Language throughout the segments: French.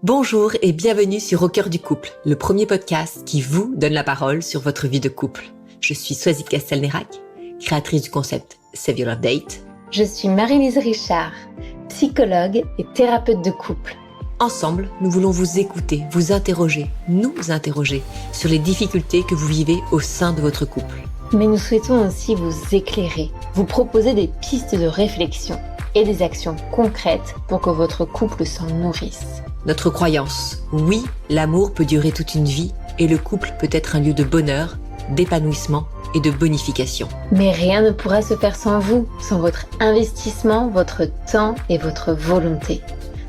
Bonjour et bienvenue sur Au cœur du couple, le premier podcast qui vous donne la parole sur votre vie de couple. Je suis Swazik Castelnerac, créatrice du concept Save Your Love Date. Je suis Marie-Lise Richard, psychologue et thérapeute de couple. Ensemble, nous voulons vous écouter, vous interroger, nous interroger sur les difficultés que vous vivez au sein de votre couple. Mais nous souhaitons aussi vous éclairer, vous proposer des pistes de réflexion et des actions concrètes pour que votre couple s'en nourrisse. Notre croyance, oui, l'amour peut durer toute une vie et le couple peut être un lieu de bonheur, d'épanouissement et de bonification. Mais rien ne pourra se faire sans vous, sans votre investissement, votre temps et votre volonté.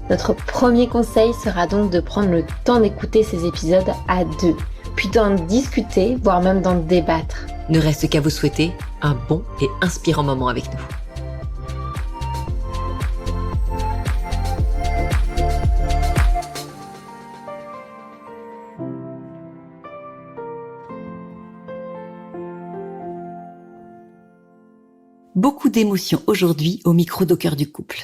Notre premier conseil sera donc de prendre le temps d'écouter ces épisodes à deux, puis d'en discuter, voire même d'en débattre. Ne reste qu'à vous souhaiter un bon et inspirant moment avec nous. Beaucoup d'émotions aujourd'hui au micro d'Au cœur du couple.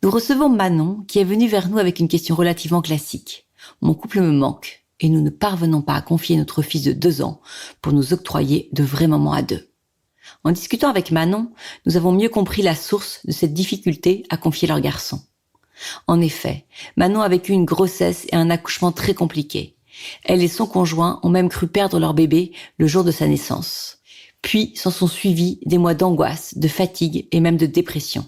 Nous recevons Manon qui est venue vers nous avec une question relativement classique. Mon couple me manque et nous ne parvenons pas à confier notre fils de 2 ans pour nous octroyer de vrais moments à deux. En discutant avec Manon, nous avons mieux compris la source de cette difficulté à confier leur garçon. En effet, Manon a vécu une grossesse et un accouchement très compliqués. Elle et son conjoint ont même cru perdre leur bébé le jour de sa naissance. Puis s'en sont suivis des mois d'angoisse, de fatigue et même de dépression.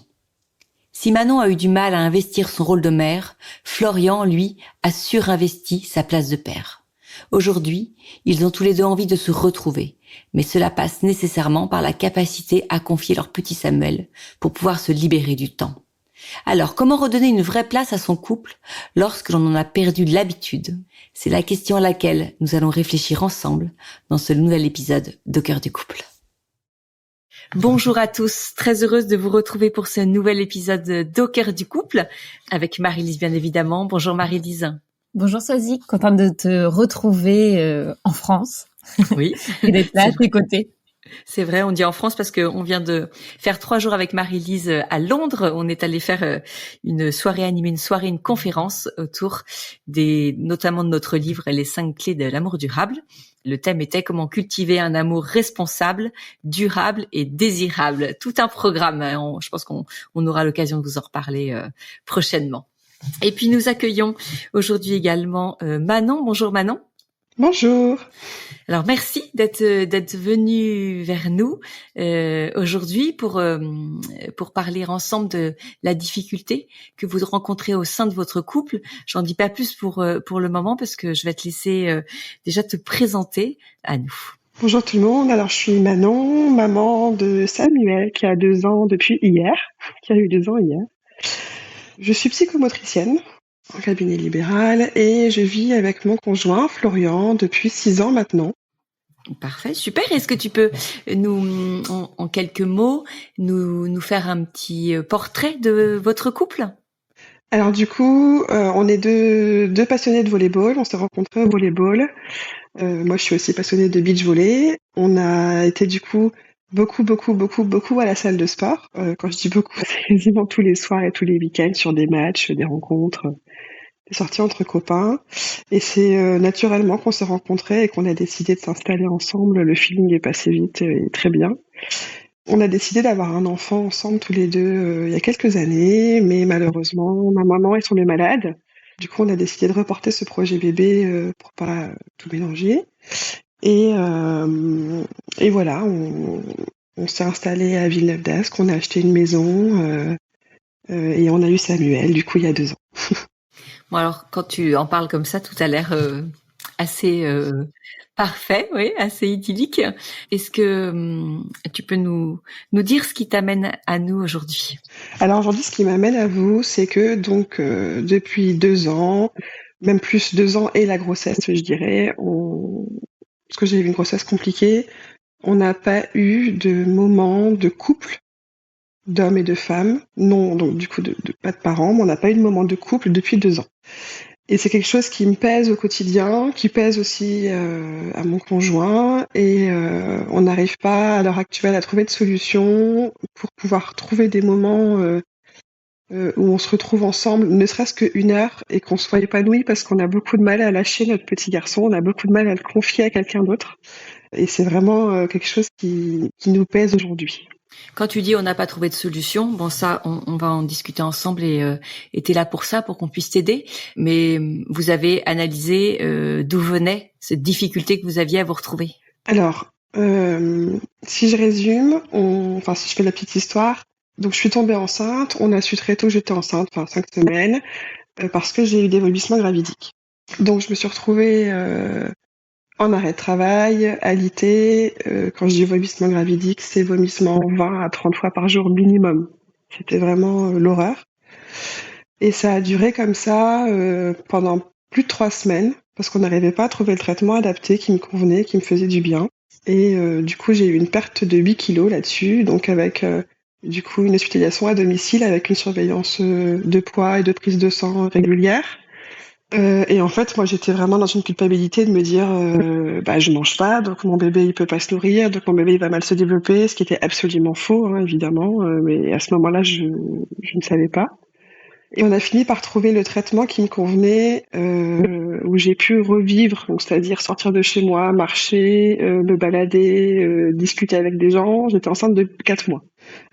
Si Manon a eu du mal à investir son rôle de mère, Florian, lui, a surinvesti sa place de père. Aujourd'hui, ils ont tous les deux envie de se retrouver, mais cela passe nécessairement par la capacité à confier leur petit Samuel pour pouvoir se libérer du temps. Alors, comment redonner une vraie place à son couple lorsque l'on en a perdu l'habitude ? C'est la question à laquelle nous allons réfléchir ensemble dans ce nouvel épisode d'Au cœur du couple. Bonjour à tous, très heureuse de vous retrouver pour ce nouvel épisode d'Au cœur du couple avec Marie-Lise bien évidemment. Bonjour Marie-Lise. Bonjour Swazik, contente de te retrouver en France. Oui. Et d'être là à tes côtés. C'est vrai, on dit en France parce qu'on vient de faire 3 jours avec Marie-Lise à Londres. On est allé faire une conférence autour notamment de notre livre « Les 5 clés de l'amour durable ». Le thème était comment cultiver un amour responsable, durable et désirable. Tout un programme. Je pense qu'on aura l'occasion de vous en reparler prochainement. Et puis nous accueillons aujourd'hui également Manon. Bonjour Manon. Bonjour. Alors merci d'être venu vers nous aujourd'hui pour parler ensemble de la difficulté que vous rencontrez au sein de votre couple. J'en dis pas plus pour le moment parce que je vais te laisser déjà te présenter à nous. Bonjour tout le monde. Alors je suis Manon, maman de Samuel qui a 2 ans depuis hier, qui a eu 2 ans hier. Je suis psychomotricienne en cabinet libéral et je vis avec mon conjoint Florian depuis 6 ans maintenant. Parfait, super. Est-ce que tu peux nous, en quelques mots, nous faire un petit portrait de votre couple ? Alors du coup, on est deux passionnés de volley-ball. On s'est rencontrés au volley-ball. Moi, je suis aussi passionnée de beach volley. On a été du coup beaucoup à la salle de sport. Quand je dis beaucoup, c'est quasiment tous les soirs et tous les week-ends sur des matchs, des rencontres, des sorties entre copains. Et c'est naturellement qu'on s'est rencontrés et qu'on a décidé de s'installer ensemble. Le feeling est passé vite et très bien. On a décidé d'avoir un enfant ensemble tous les deux il y a quelques années, mais malheureusement, ma maman est tombée malade. Du coup, on a décidé de reporter ce projet bébé pour pas tout mélanger. Et voilà, on s'est installé à Villeneuve-d'Ascq, on a acheté une maison et on a eu Samuel, du coup, il y a 2 ans. Bon alors, quand tu en parles comme ça, tout a l'air assez parfait, oui, assez idyllique. Est-ce que tu peux nous dire ce qui t'amène à nous aujourd'hui ? Alors aujourd'hui, ce qui m'amène à vous, c'est que donc depuis 2 ans, même plus 2 ans et la grossesse, je dirais, parce que j'ai eu une grossesse compliquée, on n'a pas eu de moment de couple d'hommes et de femmes, non, donc du coup de pas de parents, mais on n'a pas eu de moment de couple depuis 2 ans. Et c'est quelque chose qui me pèse au quotidien, qui pèse aussi à mon conjoint, et on n'arrive pas à l'heure actuelle à trouver de solution pour pouvoir trouver des moments où on se retrouve ensemble, ne serait-ce qu'une heure, et qu'on soit épanoui parce qu'on a beaucoup de mal à lâcher notre petit garçon, on a beaucoup de mal à le confier à quelqu'un d'autre. Et c'est vraiment quelque chose qui nous pèse aujourd'hui. Quand tu dis on n'a pas trouvé de solution, bon ça, on va en discuter ensemble et t'es là pour ça, pour qu'on puisse t'aider. Mais vous avez analysé d'où venait cette difficulté que vous aviez à vous retrouver. Alors, si je résume, si je fais la petite histoire, donc je suis tombée enceinte, on a su très tôt que j'étais enceinte, 5 semaines, parce que j'ai eu des vomissements gravidiques. Donc je me suis retrouvée en arrêt de travail, alité. Quand je dis vomissements gravidiques, c'est vomissements 20 à 30 fois par jour minimum. C'était vraiment l'horreur. Et ça a duré comme ça pendant plus de 3 semaines, parce qu'on n'arrivait pas à trouver le traitement adapté qui me convenait, qui me faisait du bien. Et du coup, j'ai eu une perte de 8 kilos là-dessus, donc avec du coup une hospitalisation à domicile avec une surveillance de poids et de prise de sang régulière. Et en fait, moi, j'étais vraiment dans une culpabilité de me dire, je mange pas, donc mon bébé il peut pas se nourrir, donc mon bébé il va mal se développer, ce qui était absolument faux, hein, évidemment. Mais à ce moment-là, je ne savais pas. Et on a fini par trouver le traitement qui me convenait, où j'ai pu revivre, donc c'est-à-dire sortir de chez moi, marcher, me balader, discuter avec des gens. J'étais enceinte de 4 mois.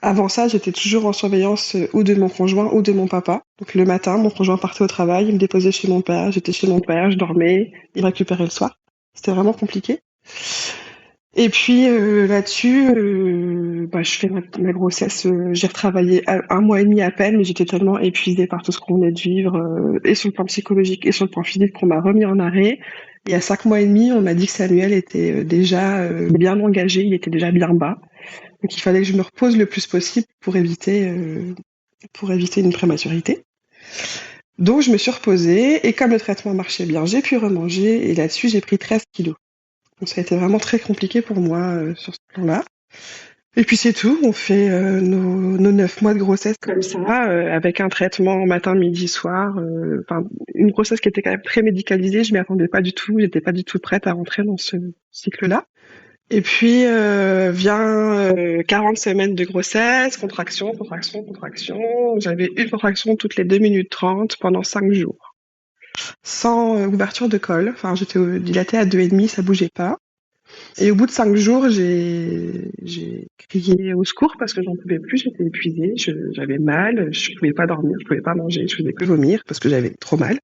Avant ça, j'étais toujours en surveillance ou de mon conjoint ou de mon papa. Donc le matin, mon conjoint partait au travail, il me déposait chez mon père, j'étais chez mon père, je dormais, il me récupérait le soir. C'était vraiment compliqué. Et puis là-dessus, je fais ma grossesse, j'ai retravaillé 1 mois et demi à peine, mais j'étais tellement épuisée par tout ce qu'on venait de vivre, et sur le plan psychologique et sur le plan physique, qu'on m'a remis en arrêt. Et à 5 mois et demi, on m'a dit que Samuel était déjà bien engagé, il était déjà bien bas. Donc il fallait que je me repose le plus possible pour éviter une prématurité. Donc je me suis reposée, et comme le traitement marchait bien, j'ai pu remanger, et là-dessus j'ai pris 13 kilos. Donc ça a été vraiment très compliqué pour moi sur ce plan-là. Et puis c'est tout, on fait nos 9 mois de grossesse comme ça, avec un traitement matin, midi, soir. Une grossesse qui était quand même très médicalisée, je m'y attendais pas du tout, j'étais pas du tout prête à rentrer dans ce cycle-là. Et puis vient 40 semaines de grossesse, contraction. J'avais une contraction toutes les 2 minutes 30 pendant 5 jours. Sans ouverture de col, j'étais dilatée à 2,5, ça bougeait pas. Et au bout de 5 jours, j'ai crié au secours parce que j'en pouvais plus, j'étais épuisée, j'avais mal, je pouvais pas dormir, je pouvais pas manger, je faisais que vomir parce que j'avais trop mal.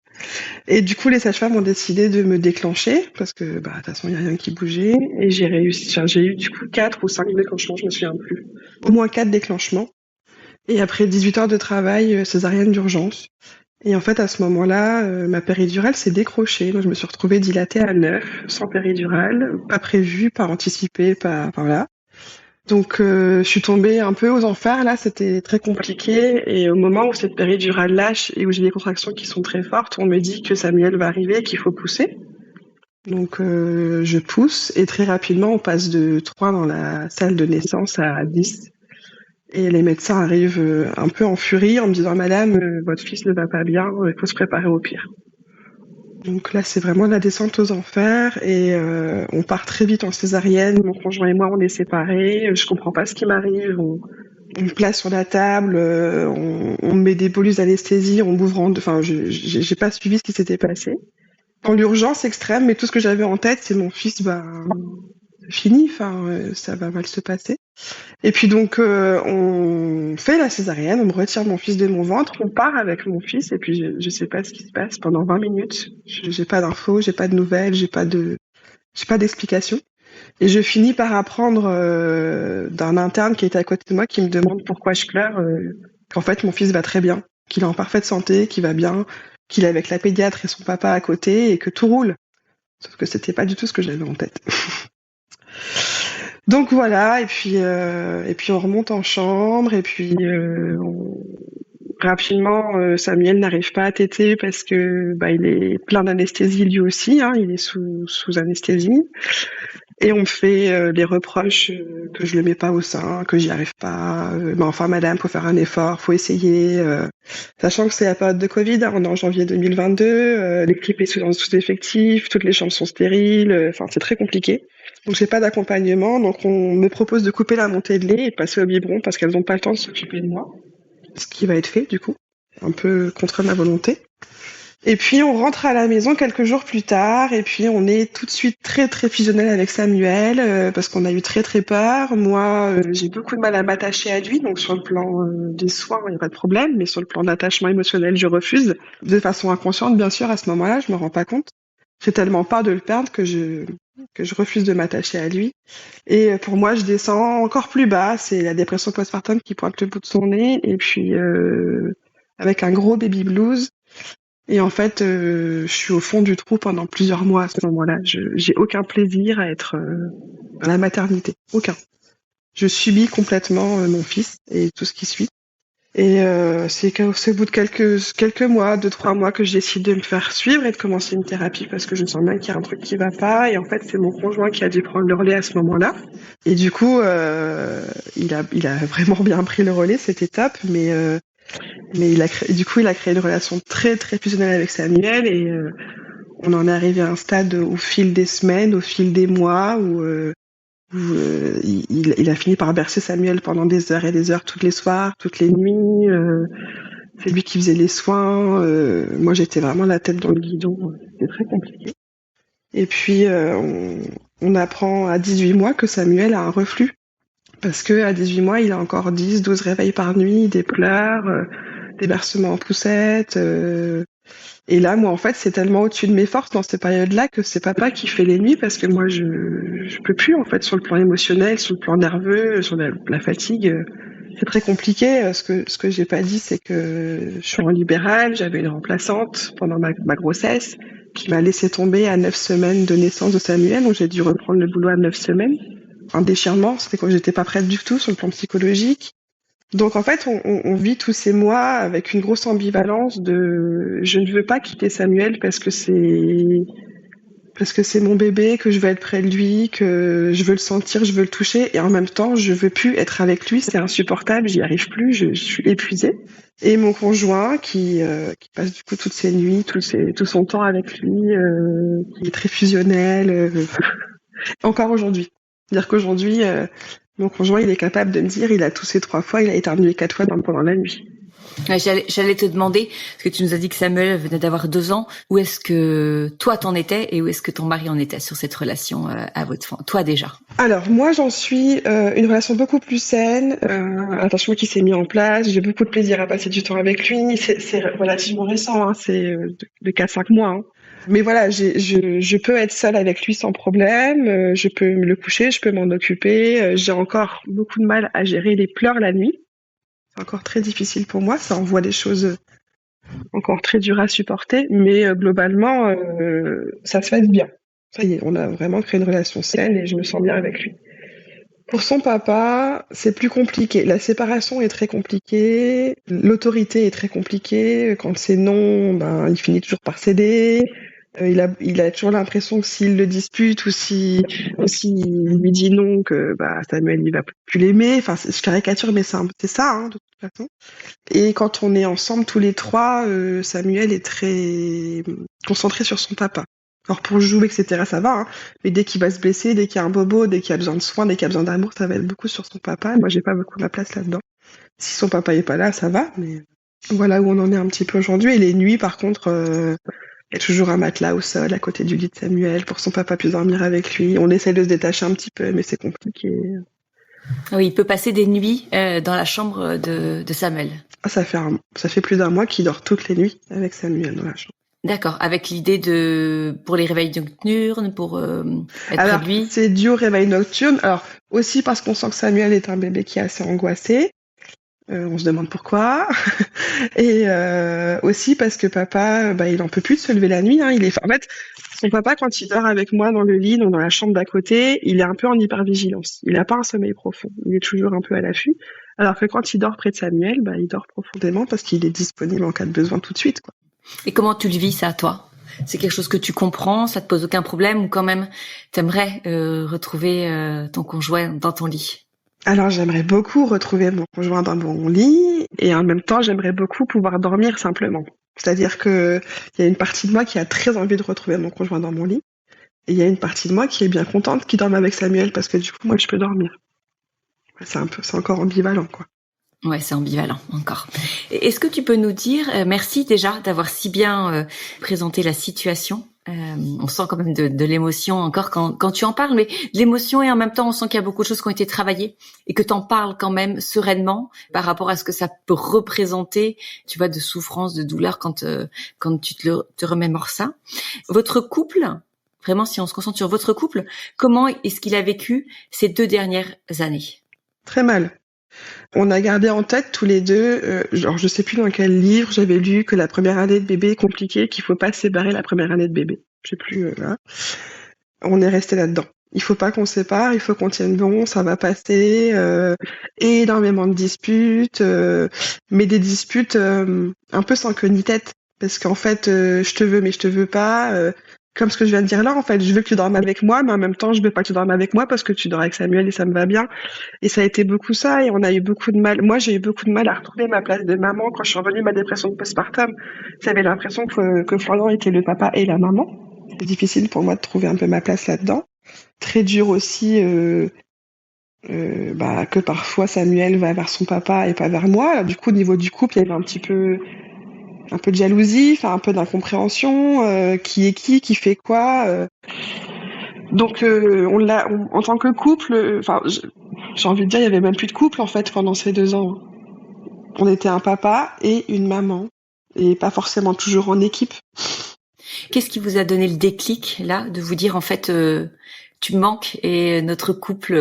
Et du coup, les sages-femmes ont décidé de me déclencher parce que, de toute façon, il y a rien qui bougeait. Et j'ai eu du coup 4 ou 5 déclenchements, je me souviens plus. Au moins 4 déclenchements. Et après 18 heures de travail, césarienne d'urgence. Et en fait, à ce moment-là, ma péridurale s'est décrochée. Donc, je me suis retrouvée dilatée à 9, sans péridurale, pas prévue, pas anticipée, voilà. Donc, je suis tombée un peu aux enfers. Là, c'était très compliqué. Et au moment où cette péridurale lâche et où j'ai des contractions qui sont très fortes, on me dit que Samuel va arriver et qu'il faut pousser. Donc, je pousse. Et très rapidement, on passe de 3 dans la salle de naissance à 10. Et les médecins arrivent un peu en furie en me disant « Madame, votre fils ne va pas bien, il faut se préparer au pire ». Donc là, c'est vraiment la descente aux enfers et on part très vite en césarienne. Mon conjoint et moi, on est séparés. Je comprends pas ce qui m'arrive. On me place sur la table, on me met des bolus d'anesthésie, on m'ouvre j'ai pas suivi ce qui s'était passé. Dans l'urgence extrême, mais tout ce que j'avais en tête, c'est mon fils, fini, ça va mal se passer. Et puis donc on fait la césarienne, on me retire mon fils de mon ventre, on part avec mon fils et puis je sais pas ce qui se passe pendant 20 minutes. J'ai pas d'infos, j'ai pas de nouvelles, j'ai pas d'explication. Et je finis par apprendre d'un interne qui était à côté de moi qui me demande pourquoi je pleure, qu'en fait mon fils va très bien, qu'il est en parfaite santé, qu'il va bien, qu'il est avec la pédiatre et son papa à côté et que tout roule. Sauf que c'était pas du tout ce que j'avais en tête. Donc voilà, et puis on remonte en chambre, et puis rapidement Samuel n'arrive pas à téter parce que il est plein d'anesthésie lui aussi, hein, il est sous anesthésie, et on me fait les reproches que je le mets pas au sein, que j'y arrive pas, madame, faut faire un effort, faut essayer, sachant que c'est la période de Covid, hein, on est en janvier 2022, l'équipe est sous effectif, toutes les chambres sont stériles, c'est très compliqué. Donc j'ai pas d'accompagnement, donc on me propose de couper la montée de lait et de passer au biberon parce qu'elles n'ont pas le temps de s'occuper de moi. ce qui va être fait du coup, un peu contre ma volonté. Et puis on rentre à la maison quelques jours plus tard, et puis on est tout de suite très très fusionnel avec Samuel, parce qu'on a eu très très peur. Moi, j'ai beaucoup de mal à m'attacher à lui, donc sur le plan des soins, il n'y a pas de problème, mais sur le plan d'attachement émotionnel, je refuse. De façon inconsciente, bien sûr, à ce moment-là, je me rends pas compte. J'ai tellement peur de le perdre que je refuse de m'attacher à lui. Et pour moi, je descends encore plus bas. C'est la dépression postpartum qui pointe le bout de son nez, et puis avec un gros baby blues. Et en fait, je suis au fond du trou pendant plusieurs mois à ce moment-là. J'ai aucun plaisir à être dans la maternité. Aucun. Je subis complètement mon fils et tout ce qui suit. Et c'est au bout de quelques mois, 2-3 mois, que je décide de me faire suivre et de commencer une thérapie parce que je sens bien qu'il y a un truc qui va pas. Et en fait, c'est mon conjoint qui a dû prendre le relais à ce moment-là. Et du coup, il a vraiment bien pris le relais, c'était top. Mais il a créé une relation très très fusionnelle avec Samuel, et on en est arrivé à un stade au fil des semaines, au fil des mois, où il a fini par bercer Samuel pendant des heures et des heures, tous les soirs, toutes les nuits. C'est lui qui faisait les soins. Moi, j'étais vraiment la tête dans le guidon. C'était très compliqué. Et puis, on apprend à 18 mois que Samuel a un reflux. Parce que à 18 mois, il a encore 10-12 réveils par nuit, des pleurs, des bercements en poussette. Et là, moi, en fait, c'est tellement au-dessus de mes forces dans cette période-là que c'est papa qui fait les nuits, parce que moi, je peux plus, en fait, sur le plan émotionnel, sur le plan nerveux, sur la fatigue. C'est très compliqué. Ce que j'ai pas dit, c'est que je suis en libéral. J'avais une remplaçante pendant ma grossesse qui m'a laissé tomber à 9 semaines de naissance de Samuel, donc j'ai dû reprendre le boulot à 9 semaines. Un déchirement, c'était quand j'étais pas prête du tout sur le plan psychologique. Donc en fait, on vit tous ces mois avec une grosse ambivalence de je ne veux pas quitter Samuel parce que c'est mon bébé, que je veux être près de lui, que je veux le sentir, je veux le toucher, et en même temps, je veux plus être avec lui, c'est insupportable, j'y arrive plus, je suis épuisée. Et mon conjoint qui passe du coup toutes ses nuits, tout son temps avec lui, qui est très fusionnel, encore aujourd'hui. C'est-à-dire qu'aujourd'hui, mon conjoint, il est capable de me dire, il a toussé 3 fois, il a éternué 4 fois pendant la nuit. Ouais, j'allais te demander, parce que tu nous as dit que Samuel venait d'avoir 2 ans, où est-ce que toi t'en étais et où est-ce que ton mari en était sur cette relation à votre enfant, toi déjà? Alors moi, j'en suis une relation beaucoup plus saine, un attachement qui s'est mis en place, j'ai beaucoup de plaisir à passer du temps avec lui, c'est relativement récent, hein, c'est de 4-5 mois, hein. Mais voilà, je peux être seule avec lui sans problème, je peux me le coucher, je peux m'en occuper, j'ai encore beaucoup de mal à gérer les pleurs la nuit. C'est encore très difficile pour moi, ça envoie des choses encore très dures à supporter, mais globalement, ça se passe bien. Ça y est, on a vraiment créé une relation saine et je me sens bien avec lui. Pour son papa, c'est plus compliqué. La séparation est très compliquée, l'autorité est très compliquée. Quand c'est non, il finit toujours par céder. Il a toujours l'impression que s'il le dispute ou si il lui dit non, que Samuel il va plus l'aimer. Enfin, je caricature, mais c'est ça, hein, de toute façon. Et quand on est ensemble tous les trois, Samuel est très concentré sur son papa. Alors pour jouer, etc., ça va, hein. Mais dès qu'il va se blesser, dès qu'il y a un bobo, dès qu'il y a besoin de soins, dès qu'il y a besoin d'amour, ça va être beaucoup sur son papa. Moi, j'ai pas beaucoup ma place là-dedans. Si son papa est pas là, ça va, mais voilà où on en est un petit peu aujourd'hui. Et les nuits, par contre, il y a toujours un matelas au sol à côté du lit de Samuel pour que son papa puisse dormir avec lui. On essaie de se détacher un petit peu, mais c'est compliqué. Oui, il peut passer des nuits dans la chambre de Samuel. Ça fait plus d'1 mois qu'il dort toutes les nuits avec Samuel dans la chambre. D'accord, avec l'idée pour les réveils nocturnes, pour être près de lui. C'est dû au réveil nocturne. Alors aussi parce qu'on sent que Samuel est un bébé qui est assez angoissé. On se demande pourquoi. Et aussi parce que papa, il en peut plus de se lever la nuit. Hein. En fait, son papa, quand il dort avec moi dans le lit, donc dans la chambre d'à côté, il est un peu en hypervigilance. Il n'a pas un sommeil profond. Il est toujours un peu à l'affût. Alors que quand il dort près de Samuel, il dort profondément parce qu'il est disponible en cas de besoin tout de suite, quoi. Et comment tu le vis, ça, toi? C'est quelque chose que tu comprends, ça te pose aucun problème, ou quand même t'aimerais retrouver ton conjoint dans ton lit? Alors j'aimerais beaucoup retrouver mon conjoint dans mon lit, et en même temps j'aimerais beaucoup pouvoir dormir simplement. C'est-à-dire que il y a une partie de moi qui a très envie de retrouver mon conjoint dans mon lit, et il y a une partie de moi qui est bien contente qu'il dorme avec Samuel parce que du coup moi je peux dormir. C'est encore ambivalent, quoi. Ouais, c'est ambivalent encore. Est-ce que tu peux nous dire, merci déjà d'avoir si bien présenté la situation. On sent quand même de l'émotion encore quand tu en parles, mais de l'émotion et en même temps on sent qu'il y a beaucoup de choses qui ont été travaillées et que tu en parles quand même sereinement par rapport à ce que ça peut représenter, tu vois, de souffrance, de douleur quand tu te remémores ça. Votre couple, vraiment si on se concentre sur votre couple, comment est-ce qu'il a vécu ces 2 dernières années? Très mal. On a gardé en tête tous les deux, genre je sais plus dans quel livre j'avais lu que la première année de bébé est compliquée, qu'il faut pas se séparer la première année de bébé. Je sais plus, là. On est resté là-dedans. Il faut pas qu'on se sépare, il faut qu'on tienne bon, ça va passer. Énormément de disputes, mais des disputes un peu sans queue ni tête, parce qu'en fait, je te veux mais je te veux pas. Comme ce que je viens de dire là, en fait, je veux que tu dormes avec moi, mais en même temps, je veux pas que tu dormes avec moi parce que tu dors avec Samuel et ça me va bien. Et ça a été beaucoup ça, et on a eu beaucoup de mal. Moi, j'ai eu beaucoup de mal à retrouver ma place de maman quand je suis revenue de ma dépression de postpartum. J'avais l'impression que Florian était le papa et la maman. C'est difficile pour moi de trouver un peu ma place là-dedans. Très dur aussi que parfois Samuel va vers son papa et pas vers moi. Alors, du coup, au niveau du couple, il y avait un peu de jalousie, enfin un peu d'incompréhension, qui est qui fait quoi. Donc en tant que couple, j'ai envie de dire, il y avait même plus de couple en fait pendant ces 2 ans. On était un papa et une maman, et pas forcément toujours en équipe. Qu'est-ce qui vous a donné le déclic là de vous dire en fait tu me manques et notre couple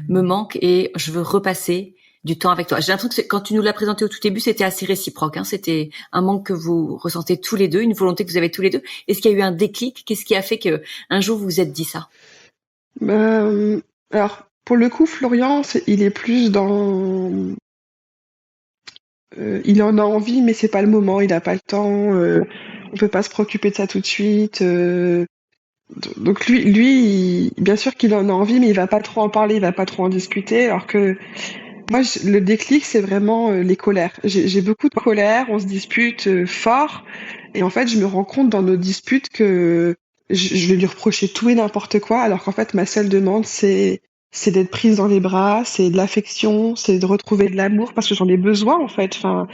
me manque et je veux repasser du temps avec toi. J'ai l'impression que quand tu nous l'as présenté au tout début, c'était assez réciproque. C'était un manque que vous ressentez tous les deux, une volonté que vous avez tous les deux. Est-ce qu'il y a eu un déclic? Qu'est-ce qui a fait que un jour vous vous êtes dit ça? Alors pour le coup, Florian, il est plus dans il en a envie, mais c'est pas le moment, il a pas le temps. On peut pas se préoccuper de ça tout de suite. Donc lui, bien sûr qu'il en a envie, mais il va pas trop en parler, il va pas trop en discuter. Alors que moi, le déclic, c'est vraiment les colères. J'ai beaucoup de colère, on se dispute fort, et en fait, je me rends compte dans nos disputes que je vais lui reprocher tout et n'importe quoi, alors qu'en fait, ma seule demande, c'est d'être prise dans les bras, c'est de l'affection, c'est de retrouver de l'amour, parce que j'en ai besoin, en fait. Enfin,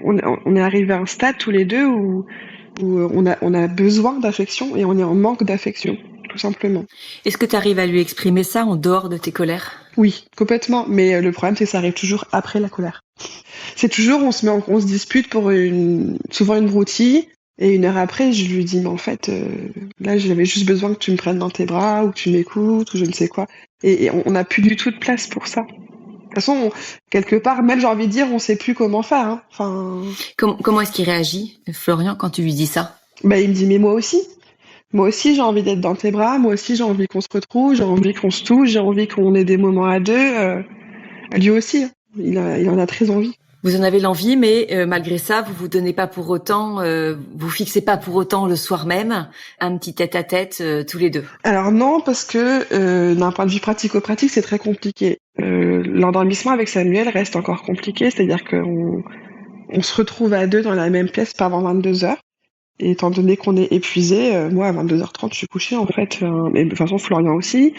on est arrivé à un stade tous les deux où on a besoin d'affection et on est en manque d'affection, tout simplement. Est-ce que tu arrives à lui exprimer ça en dehors de tes colères? Oui, complètement. Mais le problème, c'est que ça arrive toujours après la colère. C'est toujours, on se dispute pour souvent une broutille, et 1 heure après, je lui dis, mais en fait, là, j'avais juste besoin que tu me prennes dans tes bras, ou que tu m'écoutes, ou je ne sais quoi. Et on n'a plus du tout de place pour ça. De toute façon, quelque part, même j'ai envie de dire, on sait plus comment faire. Hein. Enfin... Comment est-ce qu'il réagit, Florian, quand tu lui dis ça? Il me dit, mais moi aussi. Moi aussi, j'ai envie d'être dans tes bras. Moi aussi, j'ai envie qu'on se retrouve. J'ai envie qu'on se touche. J'ai envie qu'on ait des moments à deux. Lui aussi, il en a très envie. Vous en avez l'envie, mais malgré ça, vous donnez pas pour autant, vous fixez pas pour autant le soir même un petit tête-à-tête tous les deux. Alors non, parce que d'un point de vue pratico-pratique, c'est très compliqué. L'endormissement avec Samuel reste encore compliqué, c'est-à-dire qu'on se retrouve à deux dans la même pièce pas avant 22h. Et étant donné qu'on est épuisé, moi à 22h30 je suis couchée en fait, mais de toute façon Florian aussi.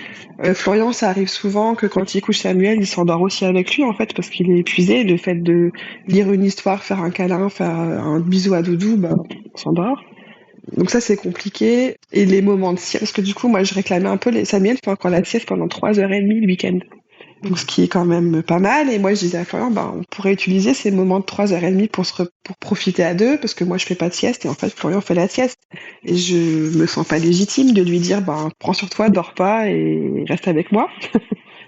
Florian, ça arrive souvent que quand il couche Samuel, il s'endort aussi avec lui en fait parce qu'il est épuisé. Le fait de lire une histoire, faire un câlin, faire un bisou à Doudou, on s'endort. Donc ça c'est compliqué. Et les moments de sieste, parce que du coup moi je réclamais un peu, Samuel fait encore la sieste pendant 3h30 le week-end. Donc ce qui est quand même pas mal, et moi je disais à Florian, on pourrait utiliser ces moments de 3h30 pour profiter à deux, parce que moi je fais pas de sieste, et en fait Florian fait la sieste. Et je me sens pas légitime de lui dire, prends sur toi, dors pas, et reste avec moi.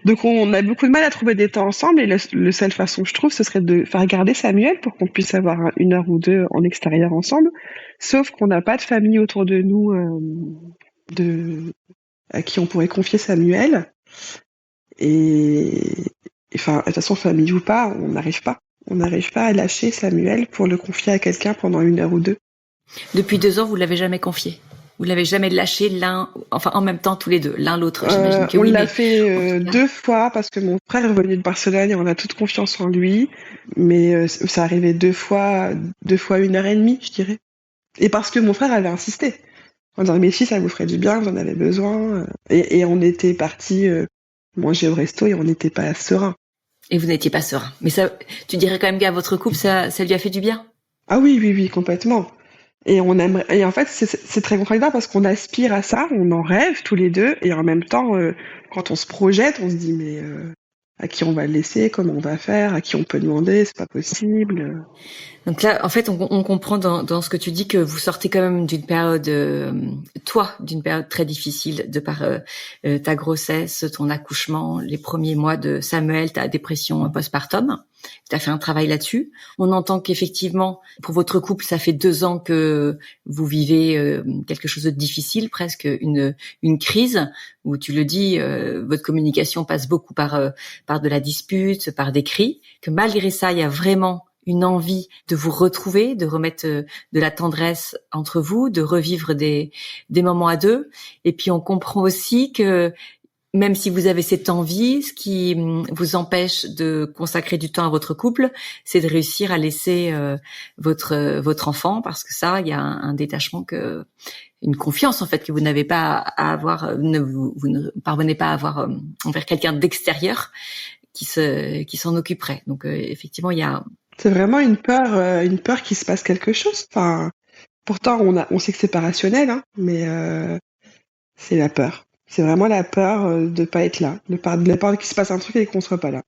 Donc on a beaucoup de mal à trouver des temps ensemble, et la seule façon je trouve, ce serait de faire garder Samuel pour qu'on puisse avoir 1 heure ou 2 en extérieur ensemble, sauf qu'on n'a pas de famille autour de nous à qui on pourrait confier Samuel. Et enfin, de toute façon, famille ou pas, on n'arrive pas. On n'arrive pas à lâcher Samuel pour le confier à quelqu'un pendant 1 heure ou 2. Depuis 2 ans, vous l'avez jamais confié? Vous l'avez jamais lâché en même temps tous les deux, l'un l'autre, j'imagine que on oui. On l'a fait 2 fois parce que mon frère est revenu de Barcelone et on a toute confiance en lui. Mais ça arrivait 2 fois 1h30, je dirais. Et parce que mon frère avait insisté. En disant, mais si, ça vous ferait du bien, vous en avez besoin. Et on était partis manger au resto et on n'était pas serein. Et vous n'étiez pas serein. Mais ça, tu dirais quand même qu'à votre couple, ça lui a fait du bien? Ah oui, oui, oui, complètement. Et on aimerait, et en fait, c'est très contradictoire parce qu'on aspire à ça, on en rêve tous les deux, et en même temps, quand on se projette, on se dit, mais à qui on va le laisser, comment on va faire, à qui on peut demander, c'est pas possible. Donc là, en fait, on comprend dans ce que tu dis que vous sortez quand même d'une période, d'une période très difficile de par ta grossesse, ton accouchement, les premiers mois de Samuel, ta dépression postpartum. Tu as fait un travail là-dessus. On entend qu'effectivement, pour votre couple, ça fait 2 ans que vous vivez quelque chose de difficile, presque une crise, où tu le dis, votre communication passe beaucoup par de la dispute, par des cris, que malgré ça, il y a vraiment une envie de vous retrouver, de remettre de la tendresse entre vous, de revivre des moments à deux. Et puis on comprend aussi que même si vous avez cette envie, ce qui vous empêche de consacrer du temps à votre couple, c'est de réussir à laisser votre enfant, parce que ça, il y a un détachement, une confiance en fait que vous n'avez pas à avoir, vous ne parvenez pas à avoir envers quelqu'un d'extérieur qui s'en occuperait. Donc effectivement, il y a C'est vraiment une peur qu'il se passe quelque chose. Enfin, pourtant, on sait que c'est pas rationnel, hein, mais c'est la peur. C'est vraiment la peur de pas être là, la peur qu'il se passe un truc et qu'on soit pas là.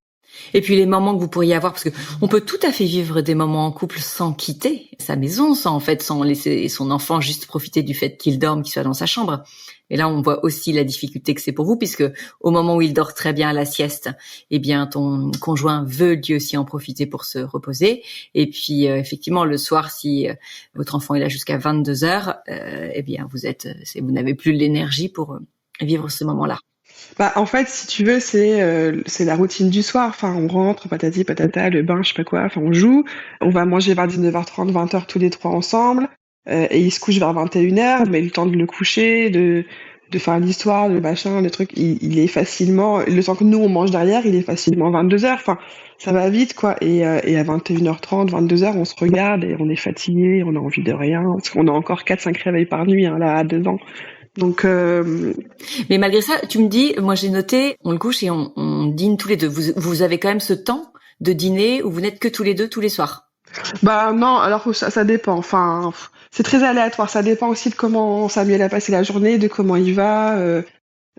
Et puis les moments que vous pourriez avoir, parce que on peut tout à fait vivre des moments en couple sans quitter sa maison, sans laisser son enfant juste profiter du fait qu'il dorme, qu'il soit dans sa chambre. Et là, on voit aussi la difficulté que c'est pour vous, puisque au moment où il dort très bien à la sieste, eh bien, ton conjoint veut lui aussi en profiter pour se reposer. Et puis, effectivement, le soir, si votre enfant est là jusqu'à 22 heures, eh bien, vous n'avez plus l'énergie pour vivre ce moment-là. Bah, en fait, si tu veux, c'est la routine du soir. Enfin, on rentre, patati patata, le bain, je sais pas quoi. Enfin, on joue. On va manger vers 19h30, 20h tous les trois ensemble. Et il se couche vers 21h, mais le temps de le coucher, de faire l'histoire, le machin, le truc, il est facilement, le temps que nous on mange derrière, il est facilement 22h. Enfin, ça va vite, quoi. Et à 21h30, 22h, on se regarde et on est fatigué, on a envie de rien. Parce qu'on a encore 4-5 réveils par nuit, hein, là, à 2 ans. Donc, Mais malgré ça, tu me dis, moi j'ai noté, on le couche et on dîne tous les deux. Vous avez quand même ce temps de dîner où vous n'êtes que tous les deux tous les soirs? bah non, alors ça dépend. Enfin, c'est très aléatoire. Ça dépend aussi de comment Samuel a passé la journée, de comment il va.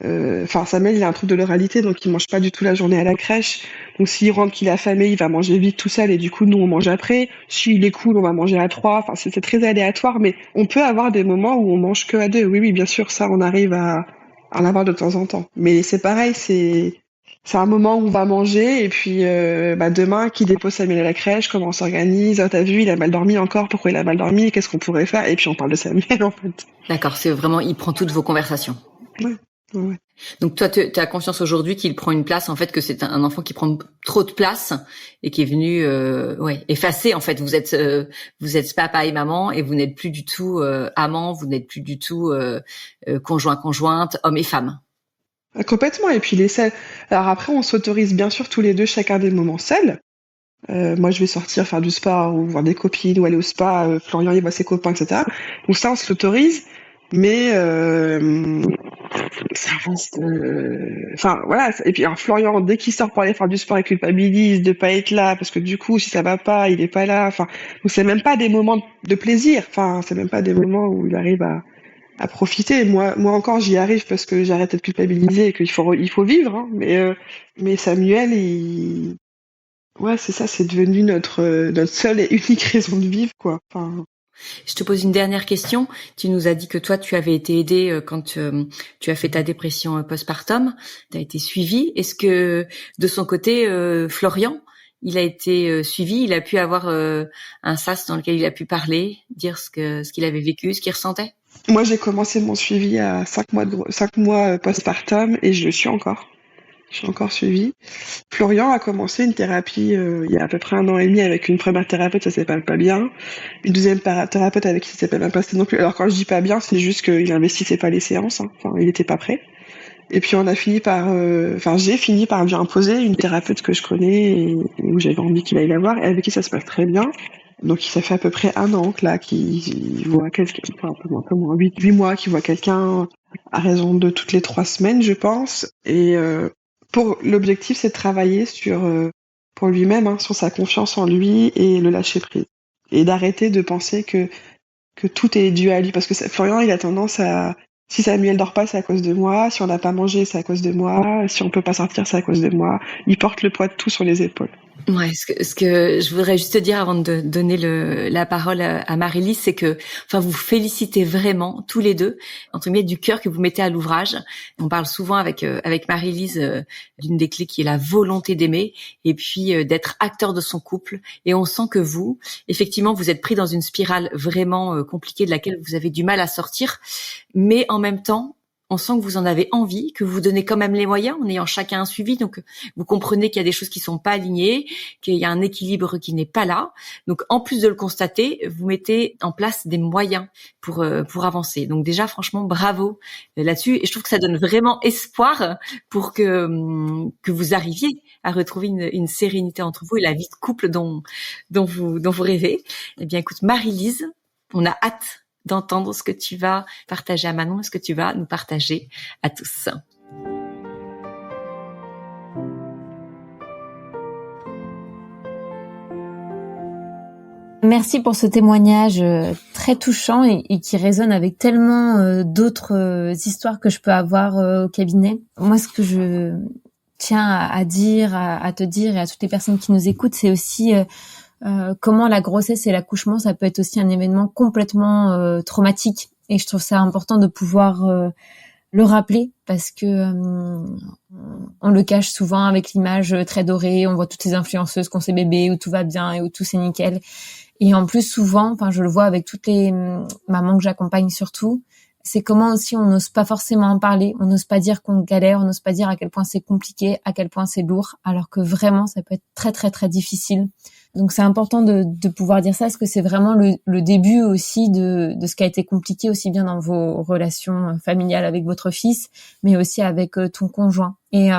Enfin, Samuel, il a un trouble de l'oralité, donc il mange pas du tout la journée à la crèche. Donc s'il rentre qu'il est affamé, il va manger vite tout seul, et du coup, nous, on mange après. S'il est cool, on va manger à 3. Enfin, c'est très aléatoire, mais on peut avoir des moments où on mange que à 2. Oui, oui, bien sûr, ça, on arrive à en avoir de temps en temps. Mais c'est pareil, c'est un moment où on va manger, et puis demain, qui dépose Samuel à la crèche, comment on s'organise. Ah, t'as vu, il a mal dormi encore, pourquoi il a mal dormi, qu'est-ce qu'on pourrait faire? Et puis on parle de Samuel, en fait. D'accord, c'est vraiment, il prend toutes vos conversations. Ouais. Ouais. Donc toi, tu as conscience aujourd'hui qu'il prend une place, en fait, que c'est un enfant qui prend trop de place et qui est venu effacer, en fait. Vous êtes papa et maman, et vous n'êtes plus du tout amant, vous n'êtes plus du tout conjointe, homme et femme. Complètement. Et puis les seuls. Alors après, on s'autorise bien sûr tous les deux chacun des moments seuls. Moi, je vais sortir faire du sport ou voir des copines ou aller au spa. Florian, il voit ses copains, etc. Donc ça, on se l'autorise. Mais ça reste. Enfin, voilà. Et puis, alors, Florian, dès qu'il sort pour aller faire du sport, il culpabilise de pas être là parce que du coup, si ça va pas, il est pas là. Enfin, donc c'est même pas des moments de plaisir. Enfin, c'est même pas des moments où il arrive à profiter. Moi encore, j'y arrive parce que j'arrête de culpabiliser et qu'il faut vivre. Hein. Mais Samuel, ouais, c'est ça, c'est devenu notre seule et unique raison de vivre, quoi. Enfin, Je te pose une dernière question. Tu nous as dit que toi, tu avais été aidée quand tu as fait ta dépression postpartum. Tu as été suivie. Est-ce que, de son côté, Florian, il a été suivi, il a pu avoir un sas dans lequel il a pu parler, dire ce qu'il avait vécu, ce qu'il ressentait? moi, j'ai commencé mon suivi à 5 mois postpartum et je le suis encore. Je suis encore suivie. Florian a commencé une thérapie il y a à peu près 1 an et demi avec une première thérapeute, ça s'est pas bien. Une deuxième thérapeute avec qui ça s'est pas bien passé non plus. Alors quand je dis pas bien, c'est juste qu'il investissait pas les séances. Hein. Enfin, il était pas prêt. Et puis on a fini par, j'ai fini par lui imposer une thérapeute que je connais et où j'avais envie qu'il aille la voir et avec qui ça se passe très bien. Donc ça fait à peu près 1 an que là qu'il voit quelqu'un, enfin un peu moins, 8 mois qu'il voit quelqu'un à raison de toutes les 3 semaines, je pense. Et pour l'objectif, c'est de travailler sur pour lui-même, hein, sur sa confiance en lui et le lâcher prise. Et d'arrêter de penser que tout est dû à lui. Parce que Florian, il a tendance à, si Samuel dort pas, c'est à cause de moi. Si on n'a pas mangé, c'est à cause de moi. Si on peut pas sortir, c'est à cause de moi. Il porte le poids de tout sur les épaules. Ouais, ce que je voudrais juste te dire avant de donner la parole à Marie-Lise, c'est que, enfin, vous félicitez vraiment tous les deux, entre guillemets, du cœur que vous mettez à l'ouvrage. On parle souvent avec Marie-Lise d'une des clés qui est la volonté d'aimer et puis d'être acteur de son couple. Et on sent que vous, effectivement, vous êtes pris dans une spirale vraiment compliquée de laquelle vous avez du mal à sortir, mais en même temps, on sent que vous en avez envie, que vous donnez quand même les moyens en ayant chacun un suivi. Donc, vous comprenez qu'il y a des choses qui sont pas alignées, qu'il y a un équilibre qui n'est pas là. Donc, en plus de le constater, vous mettez en place des moyens pour avancer. Donc, déjà, franchement, bravo là-dessus. Et je trouve que ça donne vraiment espoir pour que vous arriviez à retrouver une sérénité entre vous et la vie de couple dont vous rêvez. Eh bien, écoute, Marie-Lise, on a hâte d'entendre ce que tu vas partager à Manon et ce que tu vas nous partager à tous. Merci pour ce témoignage très touchant et qui résonne avec tellement d'autres histoires que je peux avoir au cabinet. Moi, ce que je tiens à dire, à te dire et à toutes les personnes qui nous écoutent, c'est aussi comment la grossesse et l'accouchement, ça peut être aussi un événement complètement traumatique. Et je trouve ça important de pouvoir le rappeler parce que on le cache souvent avec l'image très dorée. On voit toutes ces influenceuses qui ont ces bébés où tout va bien et où tout c'est nickel. Et en plus, souvent, enfin, je le vois avec toutes les mamans que j'accompagne surtout, c'est comment aussi on n'ose pas forcément en parler, on n'ose pas dire qu'on galère, on n'ose pas dire à quel point c'est compliqué, à quel point c'est lourd, alors que vraiment, ça peut être très, très, très difficile. Donc c'est important de pouvoir dire ça, parce que c'est vraiment le début aussi de ce qui a été compliqué, aussi bien dans vos relations familiales avec votre fils, mais aussi avec ton conjoint. Et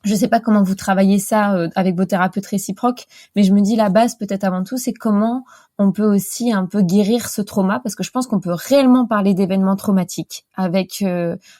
je sais pas comment vous travaillez ça avec vos thérapeutes réciproques, mais je me dis la base peut-être avant tout, c'est comment on peut aussi un peu guérir ce trauma, parce que je pense qu'on peut réellement parler d'événements traumatiques avec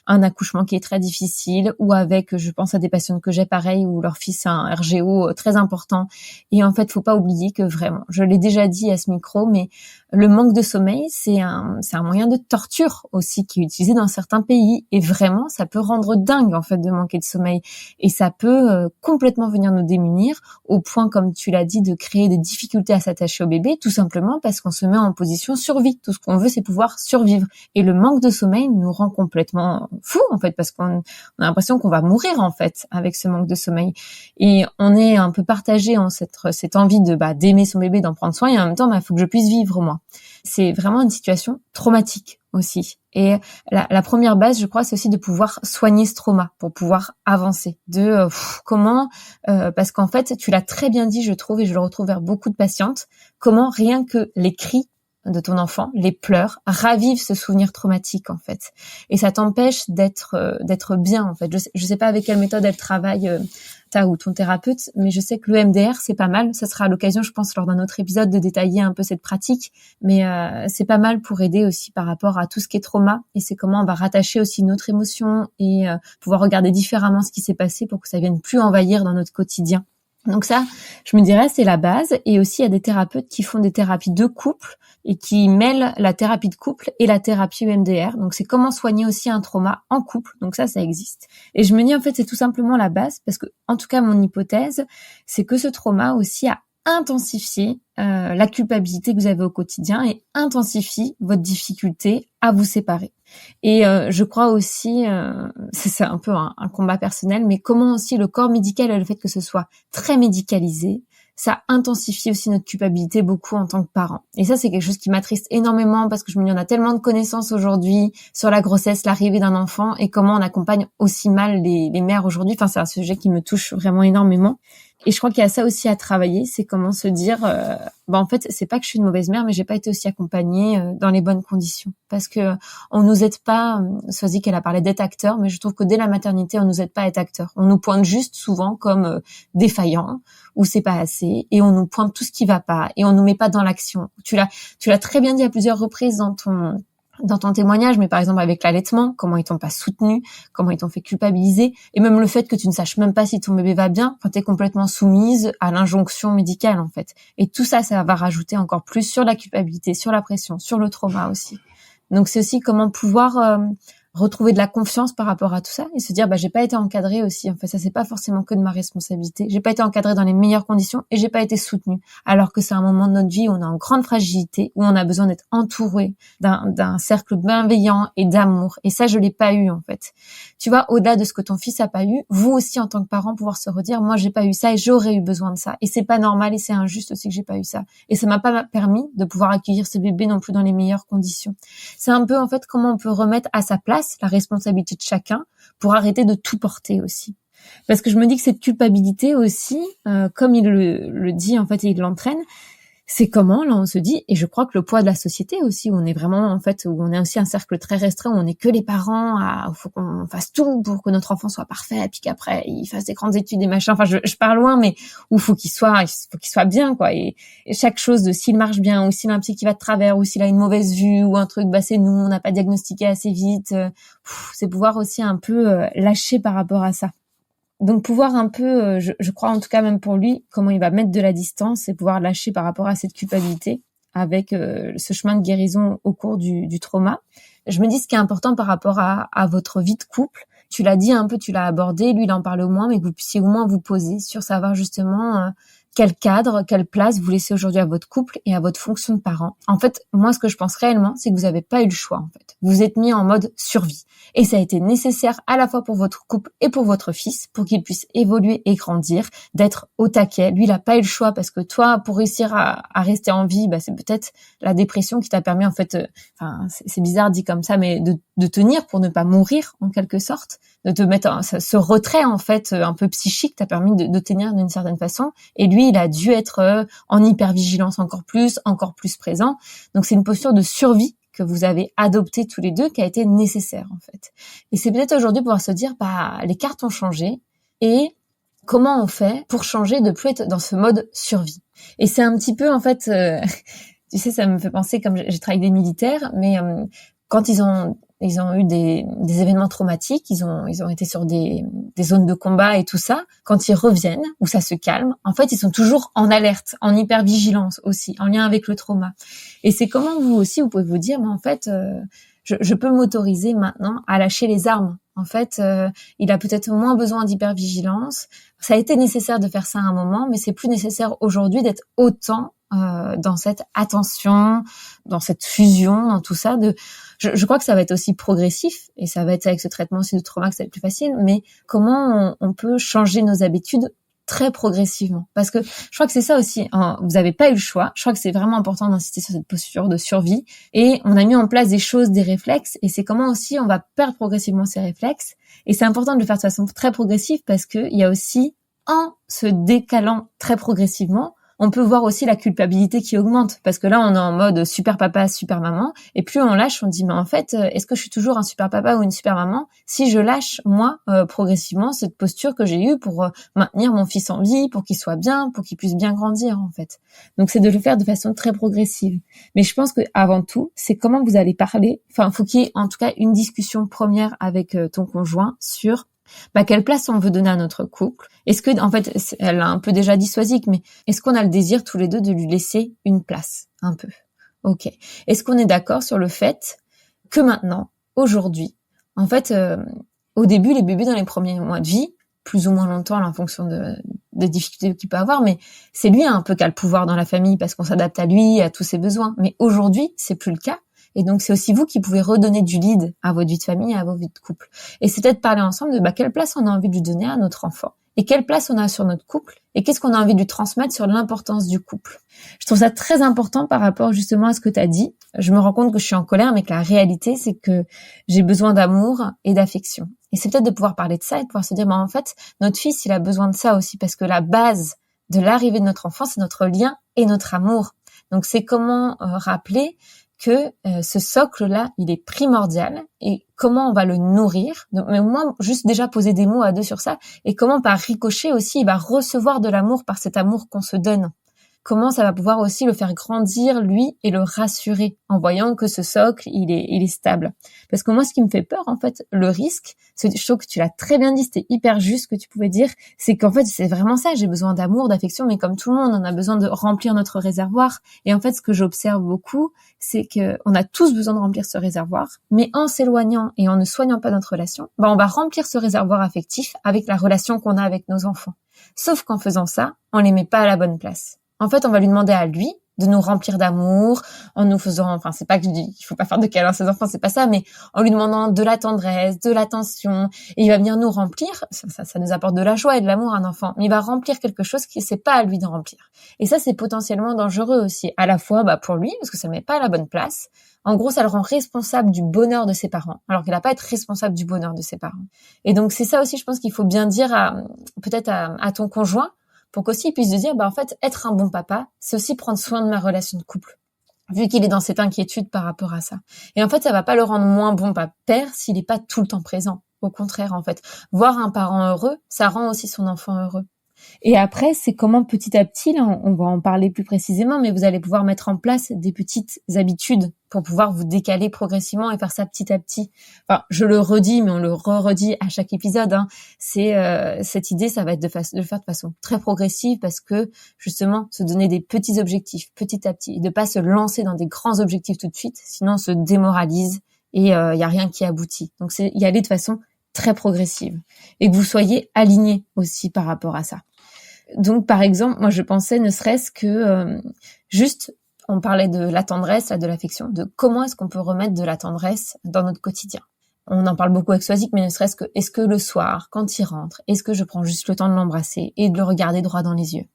un accouchement qui est très difficile, ou avec, je pense à des patientes que j'ai pareil, où leur fils a un RGO très important. Et en fait, faut pas oublier que vraiment, je l'ai déjà dit à ce micro, mais le manque de sommeil, c'est un moyen de torture aussi qui est utilisé dans certains pays. Et vraiment, ça peut rendre dingue en fait de manquer de sommeil. Et ça peut complètement venir nous démunir au point, comme tu l'as dit, de créer des difficultés à s'attacher au bébé, tout simplement parce qu'on se met en position survie. Tout ce qu'on veut, c'est pouvoir survivre. Et le manque de sommeil nous rend complètement fous en fait, parce qu'on a l'impression qu'on va mourir en fait avec ce manque de sommeil. Et on est un peu partagé en cette envie de d'aimer son bébé, d'en prendre soin, et en même temps, faut que je puisse vivre moi. C'est vraiment une situation traumatique aussi. Et la première base, je crois, c'est aussi de pouvoir soigner ce trauma pour pouvoir avancer. Comment, parce qu'en fait, tu l'as très bien dit, je trouve, et je le retrouve vers beaucoup de patientes, comment rien que les cris de ton enfant, les pleurs, ravivent ce souvenir traumatique en fait. Et ça t'empêche d'être bien en fait. Je sais pas avec quelle méthode elle travaille ta ou ton thérapeute, mais je sais que l'EMDR c'est pas mal. Ça sera à l'occasion, je pense, lors d'un autre épisode de détailler un peu cette pratique, mais c'est pas mal pour aider aussi par rapport à tout ce qui est trauma, et c'est comment on va rattacher aussi notre émotion et pouvoir regarder différemment ce qui s'est passé pour que ça vienne plus envahir dans notre quotidien. Donc ça, je me dirais, c'est la base. Et aussi, il y a des thérapeutes qui font des thérapies de couple et qui mêlent la thérapie de couple et la thérapie EMDR. Donc c'est comment soigner aussi un trauma en couple. Donc ça existe. Et je me dis, en fait, c'est tout simplement la base, parce que, en tout cas, mon hypothèse, c'est que ce trauma aussi a intensifié la culpabilité que vous avez au quotidien et intensifie votre difficulté à vous séparer. Et je crois aussi, c'est un peu un combat personnel, mais comment aussi le corps médical et le fait que ce soit très médicalisé, ça intensifie aussi notre culpabilité beaucoup en tant que parent. Et ça, c'est quelque chose qui m'attriste énormément, parce que je me dis, on a tellement de connaissances aujourd'hui sur la grossesse, l'arrivée d'un enfant, et comment on accompagne aussi mal les mères aujourd'hui. Enfin, c'est un sujet qui me touche vraiment énormément. Et je crois qu'il y a ça aussi à travailler, c'est comment se dire, en fait, c'est pas que je suis une mauvaise mère, mais j'ai pas été aussi accompagnée dans les bonnes conditions. Parce que on nous aide pas, Swazik qu'elle a parlé d'être acteur, mais je trouve que dès la maternité, on nous aide pas à être acteur. On nous pointe juste souvent comme défaillants, ou c'est pas assez, et on nous pointe tout ce qui va pas, et on nous met pas dans l'action. Tu l'as très bien dit à plusieurs reprises dans ton témoignage, mais par exemple avec l'allaitement, comment ils t'ont pas soutenu, comment ils t'ont fait culpabiliser, et même le fait que tu ne saches même pas si ton bébé va bien, quand t'es complètement soumise à l'injonction médicale en fait. Et tout ça, ça va rajouter encore plus sur la culpabilité, sur la pression, sur le trauma aussi. Donc c'est aussi comment pouvoir retrouver de la confiance par rapport à tout ça et se dire j'ai pas été encadrée aussi. En fait, ça c'est pas forcément que de ma responsabilité. J'ai pas été encadrée dans les meilleures conditions et j'ai pas été soutenue. Alors que c'est un moment de notre vie où on est en grande fragilité, où on a besoin d'être entouré d'un cercle bienveillant et d'amour. Et ça, je l'ai pas eu en fait. Tu vois, au-delà de ce que ton fils a pas eu, vous aussi en tant que parent pouvoir se redire moi j'ai pas eu ça et j'aurais eu besoin de ça. Et c'est pas normal et c'est injuste aussi que j'ai pas eu ça. Et ça m'a pas permis de pouvoir accueillir ce bébé non plus dans les meilleures conditions. C'est un peu en fait comment on peut remettre à sa place la responsabilité de chacun pour arrêter de tout porter aussi. Parce que je me dis que cette culpabilité aussi, comme il le dit en fait et il l'entraîne, c'est comment là on se dit, et je crois que le poids de la société aussi, où on est vraiment en fait, où on est aussi un cercle très restreint, où on n'est que les parents, où faut qu'on fasse tout pour que notre enfant soit parfait, et puis qu'après il fasse des grandes études et machin. Enfin, je pars loin, mais où faut qu'il soit bien quoi. Et chaque chose de s'il marche bien, ou s'il a un pied qui va de travers, ou s'il a une mauvaise vue, ou un truc, c'est nous, on n'a pas diagnostiqué assez vite. C'est pouvoir aussi un peu lâcher par rapport à ça. Donc pouvoir un peu, je crois en tout cas même pour lui, comment il va mettre de la distance et pouvoir lâcher par rapport à cette culpabilité avec ce chemin de guérison au cours du trauma. Je me dis ce qui est important par rapport à votre vie de couple. Tu l'as dit un peu, tu l'as abordé, lui il en parle au moins, mais que vous puissiez au moins vous poser sur savoir justement quel cadre, quelle place vous laissez aujourd'hui à votre couple et à votre fonction de parent. En fait, moi, ce que je pense réellement, c'est que vous n'avez pas eu le choix, en fait. Vous êtes mis en mode survie. Et ça a été nécessaire à la fois pour votre couple et pour votre fils, pour qu'il puisse évoluer et grandir, d'être au taquet. Lui, il n'a pas eu le choix parce que toi, pour réussir à rester en vie, c'est peut-être la dépression qui t'a permis, en fait, c'est bizarre dit comme ça, mais de tenir pour ne pas mourir, en quelque sorte, de te mettre ce retrait, en fait, un peu psychique t'a permis de tenir d'une certaine façon. Et lui, il a dû être en hypervigilance encore plus présent. Donc, c'est une posture de survie que vous avez adoptée tous les deux qui a été nécessaire, en fait. Et c'est peut-être aujourd'hui pouvoir se dire, les cartes ont changé et comment on fait pour changer de plus être dans ce mode survie. Et c'est un petit peu, en fait, tu sais, ça me fait penser, comme j'ai travaillé avec des militaires, mais quand ils ont eu des événements traumatiques, ils ont été sur des zones de combat et tout ça. Quand ils reviennent, où ça se calme, en fait, ils sont toujours en alerte, en hypervigilance aussi, en lien avec le trauma. Et c'est comment vous aussi, vous pouvez vous dire, mais en fait, je peux m'autoriser maintenant à lâcher les armes. En fait, il a peut-être moins besoin d'hypervigilance. Ça a été nécessaire de faire ça à un moment, mais c'est plus nécessaire aujourd'hui d'être autant dans cette attention, dans cette fusion, dans tout ça. Je crois que ça va être aussi progressif et ça va être avec ce traitement aussi de trauma que ça va être plus facile. Mais comment on peut changer nos habitudes très progressivement? Parce que je crois que c'est ça aussi. Vous n'avez pas eu le choix. Je crois que c'est vraiment important d'insister sur cette posture de survie. Et on a mis en place des choses, des réflexes. Et c'est comment aussi on va perdre progressivement ces réflexes. Et c'est important de le faire de façon très progressive parce que il y a aussi, en se décalant très progressivement, on peut voir aussi la culpabilité qui augmente parce que là on est en mode super papa, super maman et plus on lâche, on dit mais en fait est-ce que je suis toujours un super papa ou une super maman si je lâche moi progressivement cette posture que j'ai eue pour maintenir mon fils en vie, pour qu'il soit bien, pour qu'il puisse bien grandir en fait. Donc c'est de le faire de façon très progressive. Mais je pense que avant tout, c'est comment vous allez parler. Enfin, faut qu'il y ait en tout cas une discussion première avec ton conjoint sur quelle place on veut donner à notre couple. Est-ce que, en fait, elle a un peu déjà dissuasique, mais est-ce qu'on a le désir tous les deux de lui laisser une place, un peu? Ok. Est-ce qu'on est d'accord sur le fait que maintenant, aujourd'hui, en fait, au début, les bébés dans les premiers mois de vie, plus ou moins longtemps, en fonction des difficultés qu'il peut avoir, mais c'est lui un peu qui a le pouvoir dans la famille parce qu'on s'adapte à lui, à tous ses besoins. Mais aujourd'hui, c'est plus le cas. Et donc, c'est aussi vous qui pouvez redonner du lead à votre vie de famille et à vos vies de couple. Et c'est peut-être parler ensemble de quelle place on a envie de lui donner à notre enfant et quelle place on a sur notre couple et qu'est-ce qu'on a envie de lui transmettre sur l'importance du couple. Je trouve ça très important par rapport justement à ce que tu as dit. Je me rends compte que je suis en colère, mais que la réalité, c'est que j'ai besoin d'amour et d'affection. Et c'est peut-être de pouvoir parler de ça et de pouvoir se dire, en fait, notre fils, il a besoin de ça aussi parce que la base de l'arrivée de notre enfant, c'est notre lien et notre amour. Donc, c'est comment rappeler que ce socle-là, il est primordial et comment on va le nourrir. Donc, mais moi, juste déjà poser des mots à deux sur ça et comment par ricochet aussi, il va recevoir de l'amour par cet amour qu'on se donne. comment ça va pouvoir aussi le faire grandir, lui, et le rassurer en voyant que ce socle, il est stable. Parce que moi, ce qui me fait peur, en fait, le risque, je trouve que tu l'as très bien dit, c'était hyper juste ce que tu pouvais dire, c'est qu'en fait, c'est vraiment ça, j'ai besoin d'amour, d'affection, mais comme tout le monde, on a besoin de remplir notre réservoir. Et en fait, ce que j'observe beaucoup, c'est que on a tous besoin de remplir ce réservoir, mais en s'éloignant et en ne soignant pas notre relation, on va remplir ce réservoir affectif avec la relation qu'on a avec nos enfants. Sauf qu'en faisant ça, on les met pas à la bonne place. En fait, on va lui demander à lui de nous remplir d'amour, en nous faisant, enfin, c'est pas que je dis qu'il faut pas faire de câlins à ses enfants, c'est pas ça, mais en lui demandant de la tendresse, de l'attention, et il va venir nous remplir, ça nous apporte de la joie et de l'amour à un enfant, mais il va remplir quelque chose qui c'est pas à lui de remplir. Et ça, c'est potentiellement dangereux aussi, à la fois, pour lui, parce que ça le met pas à la bonne place. En gros, ça le rend responsable du bonheur de ses parents, alors qu'il n'a pas à être responsable du bonheur de ses parents. Et donc, c'est ça aussi, je pense qu'il faut bien dire peut-être à ton conjoint, pour qu'aussi il puisse se dire, en fait, être un bon papa, c'est aussi prendre soin de ma relation de couple, vu qu'il est dans cette inquiétude par rapport à ça. Et en fait, ça va pas le rendre moins bon père s'il est pas tout le temps présent. Au contraire, en fait. Voir un parent heureux, ça rend aussi son enfant heureux. Et après, c'est comment petit à petit, là, on va en parler plus précisément, mais vous allez pouvoir mettre en place des petites habitudes pour pouvoir vous décaler progressivement et faire ça petit à petit. Enfin, je le redis, mais on le redit à chaque épisode. C'est cette idée, ça va être de le faire de façon très progressive parce que justement, se donner des petits objectifs petit à petit, et de pas se lancer dans des grands objectifs tout de suite, sinon on se démoralise et il y a rien qui aboutit. Donc c'est y aller de façon très progressive et que vous soyez alignés aussi par rapport à ça. Donc, par exemple, moi, je pensais ne serait-ce que juste, on parlait de la tendresse, de l'affection, de comment est-ce qu'on peut remettre de la tendresse dans notre quotidien. On en parle beaucoup avec Swazik, mais ne serait-ce que, est-ce que le soir, quand il rentre, est-ce que je prends juste le temps de l'embrasser et de le regarder droit dans les yeux?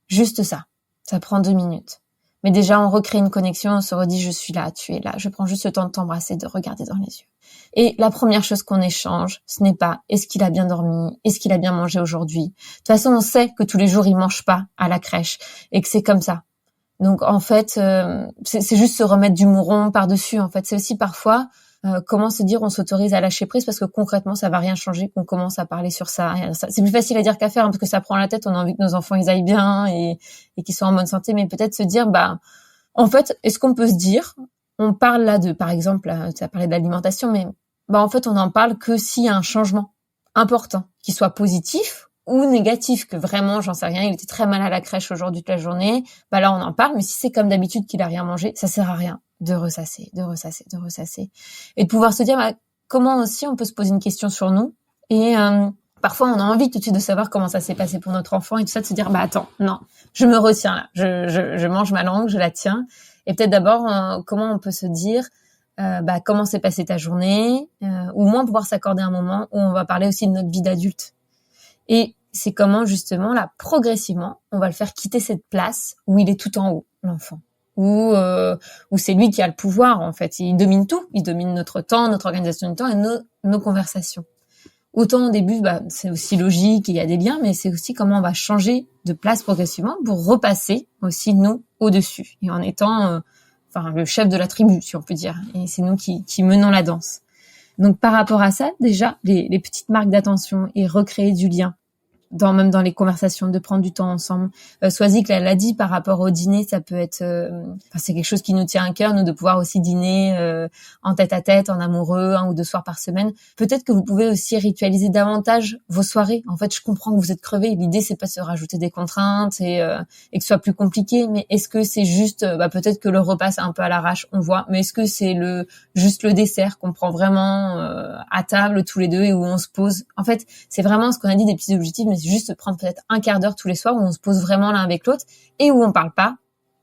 Juste ça. Ça prend 2 minutes. Mais déjà, on recrée une connexion, on se redit, je suis là, tu es là, je prends juste le temps de t'embrasser, de regarder dans les yeux. Et la première chose qu'on échange, ce n'est pas est-ce qu'il a bien dormi, est-ce qu'il a bien mangé aujourd'hui. De toute façon, on sait que tous les jours, il mange pas à la crèche et que c'est comme ça. Donc, en fait, c'est juste se remettre du mouron par-dessus. En fait, c'est aussi parfois comment se dire on s'autorise à lâcher prise parce que concrètement, ça va rien changer qu'on commence à parler sur ça. C'est plus facile à dire qu'à faire parce que ça prend la tête. On a envie que nos enfants ils aillent bien et qu'ils soient en bonne santé, mais peut-être se dire en fait, est-ce qu'on peut se dire on parle là par exemple, tu as parlé de l'alimentation, mais en fait, on en parle que s'il y a un changement important, qu'il soit positif ou négatif, que vraiment, j'en sais rien, il était très mal à la crèche aujourd'hui toute la journée, là, on en parle, mais si c'est comme d'habitude qu'il a rien mangé, ça sert à rien de ressasser. Et de pouvoir se dire, comment aussi on peut se poser une question sur nous, et parfois, on a envie tout de suite de savoir comment ça s'est passé pour notre enfant, et tout ça, de se dire, attends, non, je me retiens là, je mange ma langue, je la tiens, et peut-être d'abord, comment on peut se dire, comment s'est passée ta journée, ou au moins pouvoir s'accorder un moment où on va parler aussi de notre vie d'adulte. Et c'est comment justement là progressivement on va le faire quitter cette place où il est tout en haut, l'enfant, où c'est lui qui a le pouvoir en fait, il domine tout, il domine notre temps, notre organisation du temps et nos conversations. Autant au début c'est aussi logique, il y a des liens, mais c'est aussi comment on va changer de place progressivement pour repasser aussi nous au-dessus et en étant le chef de la tribu, si on peut dire. Et c'est nous qui menons la danse. Donc, par rapport à ça, déjà, les petites marques d'attention et recréer du lien, même dans les conversations, de prendre du temps ensemble. Swazik l'a dit par rapport au dîner, ça peut être, c'est quelque chose qui nous tient à cœur, nous, de pouvoir aussi dîner en tête à tête, en amoureux, 1 ou 2 soirs par semaine. Peut-être que vous pouvez aussi ritualiser davantage vos soirées. En fait, je comprends que vous êtes crevés. L'idée, c'est pas de se rajouter des contraintes et que ce soit plus compliqué. Mais est-ce que c'est juste, peut-être que le repas c'est un peu à l'arrache, on voit. Mais est-ce que c'est juste le dessert qu'on prend vraiment à table tous les deux et où on se pose. En fait, c'est vraiment ce qu'on a dit des petits objectifs, mais c'est juste prendre peut-être un quart d'heure tous les soirs où on se pose vraiment l'un avec l'autre et où on parle pas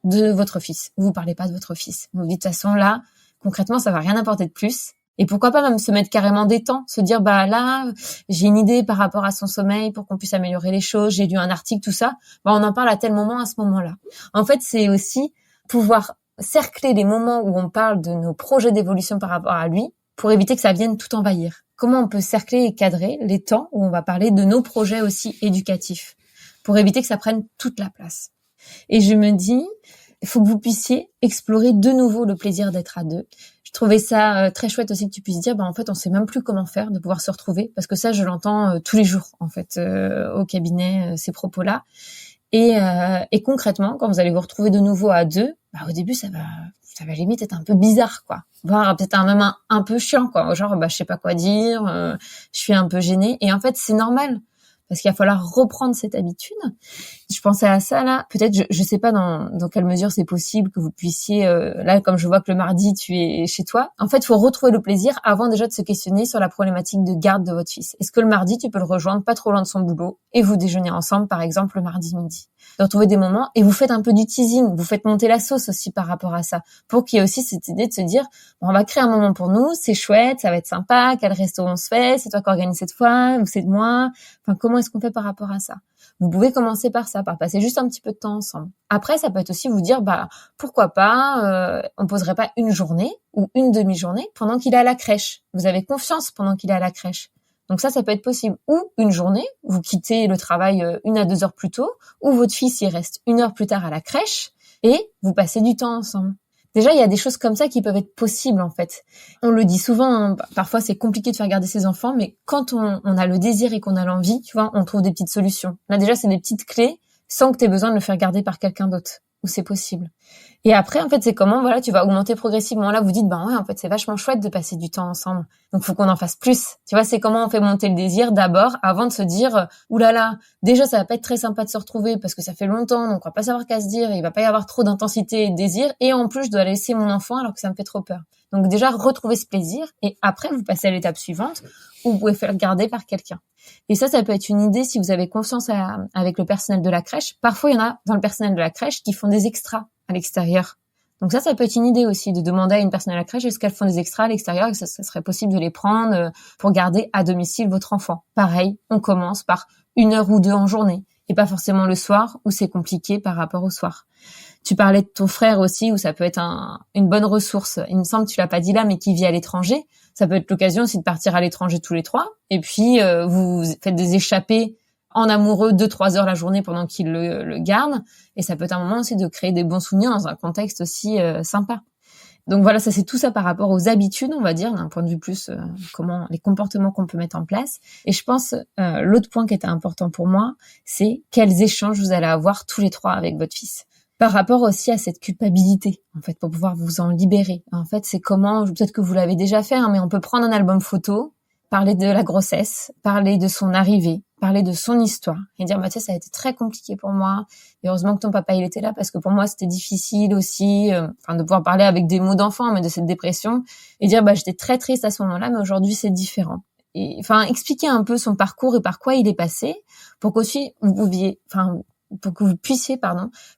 de votre fils. Vous parlez pas de votre fils. Vous dites de toute façon là, concrètement, ça va rien apporter de plus. Et pourquoi pas même se mettre carrément des temps, se dire là, j'ai une idée par rapport à son sommeil pour qu'on puisse améliorer les choses, j'ai lu un article, tout ça. On en parle à tel moment, à ce moment-là. En fait, c'est aussi pouvoir cercler les moments où on parle de nos projets d'évolution par rapport à lui pour éviter que ça vienne tout envahir. Comment on peut cercler et cadrer les temps où on va parler de nos projets aussi éducatifs pour éviter que ça prenne toute la place. Et je me dis, il faut que vous puissiez explorer de nouveau le plaisir d'être à deux. Je trouvais ça très chouette aussi que tu puisses dire, en fait, on sait même plus comment faire de pouvoir se retrouver, parce que ça, je l'entends tous les jours, en fait, au cabinet, ces propos-là. Et concrètement, quand vous allez vous retrouver de nouveau à deux, au début, ça va limite être un peu bizarre, quoi. Voire peut-être un peu chiant, quoi. Genre, je sais pas quoi dire, je suis un peu gênée. Et en fait, c'est normal. Parce qu'il va falloir reprendre cette habitude. Je pensais à ça, là. Peut-être, je sais pas dans quelle mesure c'est possible que vous puissiez, là, comme je vois que le mardi, tu es chez toi. En fait, il faut retrouver le plaisir avant déjà de se questionner sur la problématique de garde de votre fils. Est-ce que le mardi, tu peux le rejoindre pas trop loin de son boulot et vous déjeunez ensemble, par exemple, le mardi midi? De retrouver des moments et vous faites un peu du teasing. Vous faites monter la sauce aussi par rapport à ça. Pour qu'il y ait aussi cette idée de se dire, on va créer un moment pour nous, c'est chouette, ça va être sympa, quel resto on se fait, c'est toi qui organise cette fois, ou c'est de moi. Enfin, comment est-ce qu'on fait par rapport à ça? Vous pouvez commencer par ça, par passer juste un petit peu de temps ensemble. Après, ça peut être aussi vous dire, pourquoi pas, on poserait pas une journée ou une demi-journée pendant qu'il est à la crèche. Vous avez confiance pendant qu'il est à la crèche. Donc ça peut être possible. Ou une journée, vous quittez le travail 1 à 2 heures plus tôt, ou votre fils, il reste 1 heure plus tard à la crèche, et vous passez du temps ensemble. Déjà, il y a des choses comme ça qui peuvent être possibles, en fait. On le dit souvent, hein, parfois c'est compliqué de faire garder ses enfants, mais quand on a le désir et qu'on a l'envie, tu vois, on trouve des petites solutions. Là, déjà, c'est des petites clés sans que tu aies besoin de le faire garder par quelqu'un d'autre, où c'est possible. Et après, en fait, c'est comment, tu vas augmenter progressivement. Là, vous dites, ouais, en fait, c'est vachement chouette de passer du temps ensemble. Donc, faut qu'on en fasse plus. Tu vois, c'est comment on fait monter le désir d'abord, avant de se dire, oulala, déjà, ça va pas être très sympa de se retrouver parce que ça fait longtemps, donc on va pas savoir qu'à se dire, il va pas y avoir trop d'intensité et de désir. Et en plus, je dois laisser mon enfant alors que ça me fait trop peur. Donc, déjà, retrouver ce plaisir. Et après, vous passez à l'étape suivante où vous pouvez faire garder par quelqu'un. Et ça peut être une idée si vous avez confiance avec le personnel de la crèche. Parfois, il y en a dans le personnel de la crèche qui font des extras à l'extérieur. Donc ça peut être une idée aussi de demander à une personne à la crèche est-ce qu'elles font des extras à l'extérieur et que ça serait possible de les prendre pour garder à domicile votre enfant. Pareil, on commence par 1 heure ou 2 en journée et pas forcément le soir où c'est compliqué par rapport au soir. Tu parlais de ton frère aussi où ça peut être une bonne ressource. Il me semble que tu l'as pas dit là mais qui vit à l'étranger. Ça peut être l'occasion aussi de partir à l'étranger tous les trois et puis vous faites des échappées en amoureux 2-3 heures la journée pendant qu'il le garde. Et ça peut être un moment aussi de créer des bons souvenirs dans un contexte aussi sympa. Donc voilà, ça c'est tout ça par rapport aux habitudes, on va dire, d'un point de vue plus comment les comportements qu'on peut mettre en place. Et je pense l'autre point qui était important pour moi, c'est quels échanges vous allez avoir tous les trois avec votre fils. Par rapport aussi à cette culpabilité, en fait, pour pouvoir vous en libérer. En fait, c'est comment, peut-être que vous l'avez déjà fait, mais on peut prendre un album photo, parler de la grossesse, parler de son arrivée, parler de son histoire et dire ça a été très compliqué pour moi et heureusement que ton papa il était là parce que pour moi c'était difficile aussi de pouvoir parler avec des mots d'enfant mais de cette dépression et dire j'étais très triste à ce moment-là mais aujourd'hui c'est différent et expliquer un peu son parcours et par quoi il est passé pour qu'aussi pour que vous puissiez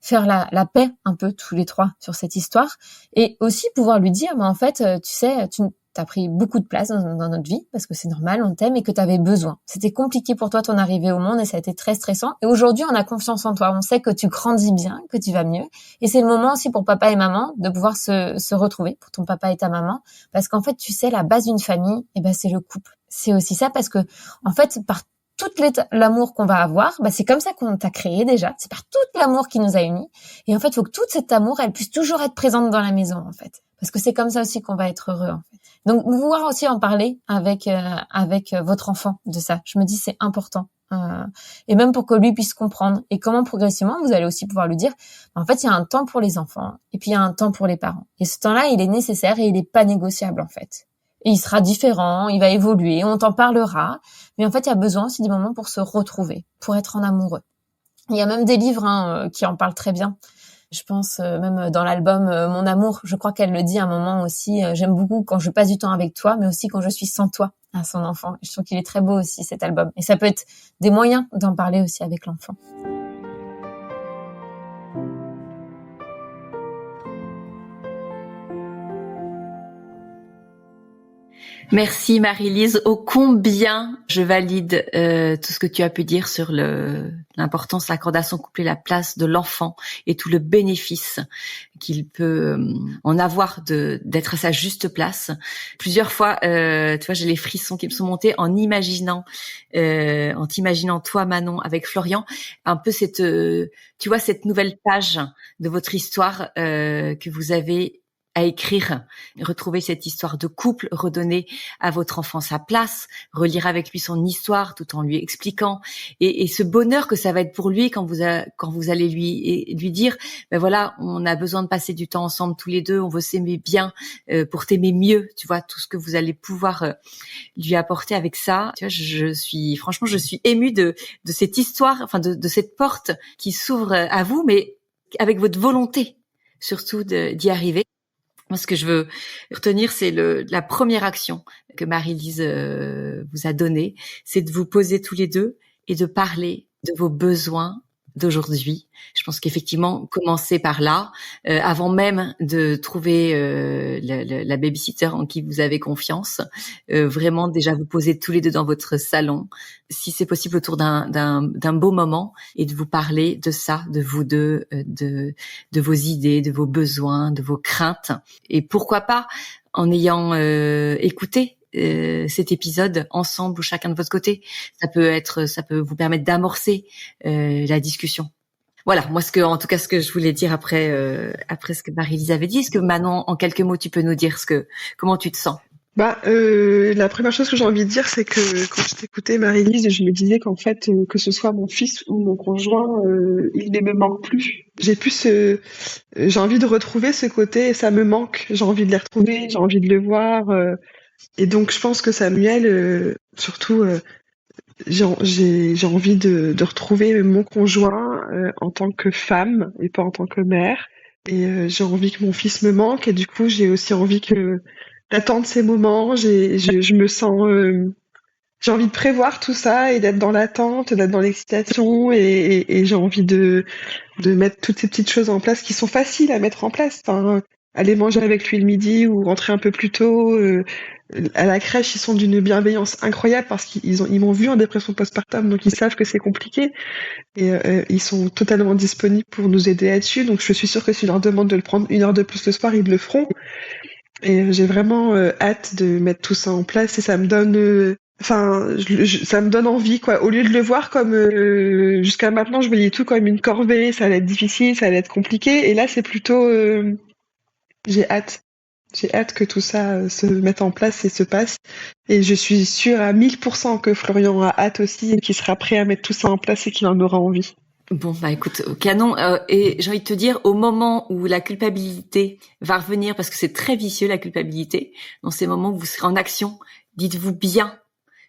faire la paix un peu tous les trois sur cette histoire et aussi pouvoir lui dire en fait tu sais t'as pris beaucoup de place dans notre vie parce que c'est normal, on t'aime et que t'avais besoin. C'était compliqué pour toi ton arrivée au monde et ça a été très stressant. Et aujourd'hui, on a confiance en toi. On sait que tu grandis bien, que tu vas mieux. Et c'est le moment aussi pour papa et maman de pouvoir se retrouver, pour ton papa et ta maman. Parce qu'en fait, tu sais, la base d'une famille, c'est le couple. C'est aussi ça parce que, en fait, par tout l'amour qu'on va avoir, c'est comme ça qu'on t'a créé déjà. C'est par tout l'amour qui nous a unis. Et en fait, il faut que tout cet amour, elle puisse toujours être présente dans la maison, en fait. Parce que c'est comme ça aussi qu'on va être heureux, en fait. Donc, pouvoir aussi en parler avec votre enfant de ça. Je me dis, c'est important. Et même pour que lui puisse comprendre. Et comment progressivement, vous allez aussi pouvoir lui dire, en fait, il y a un temps pour les enfants et puis il y a un temps pour les parents. Et ce temps-là, il est nécessaire et il n'est pas négociable, en fait. Et il sera différent, il va évoluer, on t'en parlera. Mais en fait, il y a besoin aussi des moments pour se retrouver, pour être en amoureux. Il y a même des livres qui en parlent très bien. Je pense même dans l'album Mon amour, je crois qu'elle le dit à un moment aussi, j'aime beaucoup quand je passe du temps avec toi, mais aussi quand je suis sans toi, à son enfant. Je trouve qu'il est très beau aussi cet album. Et ça peut être des moyens d'en parler aussi avec l'enfant. Merci Marie-Lise. Ô combien je valide tout ce que tu as pu dire sur l'importance accordée à son couple et la place de l'enfant et tout le bénéfice qu'il peut en avoir d'être à sa juste place. Plusieurs fois, tu vois, j'ai les frissons qui me sont montés en t'imaginant toi Manon avec Florian, un peu cette nouvelle page de votre histoire que vous avez à écrire, retrouver cette histoire de couple, redonner à votre enfant sa place, relire avec lui son histoire tout en lui expliquant, et ce bonheur que ça va être pour lui quand vous allez lui dire, ben voilà, on a besoin de passer du temps ensemble tous les deux, on veut s'aimer bien pour t'aimer mieux, tu vois, tout ce que vous allez pouvoir lui apporter avec ça. Tu vois, je suis émue de cette histoire, enfin de cette porte qui s'ouvre à vous, mais avec votre volonté surtout d'y arriver. Moi, ce que je veux retenir, c'est la première action que Marie-Lise vous a donnée, c'est de vous poser tous les deux et de parler de vos besoins d'aujourd'hui. Je pense qu'effectivement, commencer par là, avant même de trouver la babysitter en qui vous avez confiance, vraiment déjà vous poser tous les deux dans votre salon, si c'est possible autour d'un beau moment, et de vous parler de ça, de vous deux, de vos idées, de vos besoins, de vos craintes, et pourquoi pas en ayant écouté cet épisode ensemble ou chacun de votre côté, ça peut vous permettre d'amorcer la discussion. Voilà, moi en tout cas ce que je voulais dire après ce que Marie-Lise avait dit. Est-ce que Manon, en quelques mots, tu peux nous dire comment tu te sens? La première chose que j'ai envie de dire, c'est que quand je t'écoutais, Marie-Lise, je me disais qu'en fait, que ce soit mon fils ou mon conjoint, il ne me manque plus. J'ai envie de retrouver ce côté, et ça me manque. J'ai envie de les retrouver, j'ai envie de le voir. Et donc, je pense que Samuel, surtout, j'ai envie de retrouver mon conjoint en tant que femme et pas en tant que mère. Et j'ai envie que mon fils me manque. Et du coup, j'ai aussi envie d'attendre ces moments. Je me sens, j'ai envie de prévoir tout ça et d'être dans l'attente, d'être dans l'excitation. Et j'ai envie de mettre toutes ces petites choses en place qui sont faciles à mettre en place. Enfin, aller manger avec lui le midi ou rentrer un peu plus tôt. À la crèche, ils sont d'une bienveillance incroyable parce ils m'ont vu en dépression postpartum, donc ils savent que c'est compliqué. Et ils sont totalement disponibles pour nous aider là-dessus. Donc je suis sûre que si je leur demande de le prendre 1 heure de plus le soir, ils le feront. Et j'ai vraiment hâte de mettre tout ça en place. Et ça me donne... ça me donne envie, quoi. Au lieu de le voir comme... jusqu'à maintenant, je voyais tout comme une corvée. Ça allait être difficile, ça allait être compliqué. Et là, c'est plutôt... j'ai hâte. J'ai hâte que tout ça se mette en place et se passe. Et je suis sûre à 1000% que Florian a hâte aussi et qu'il sera prêt à mettre tout ça en place et qu'il en aura envie. Bon, écoute, canon. Et j'ai envie de te dire, au moment où la culpabilité va revenir, parce que c'est très vicieux la culpabilité, dans ces moments où vous serez en action, dites-vous bien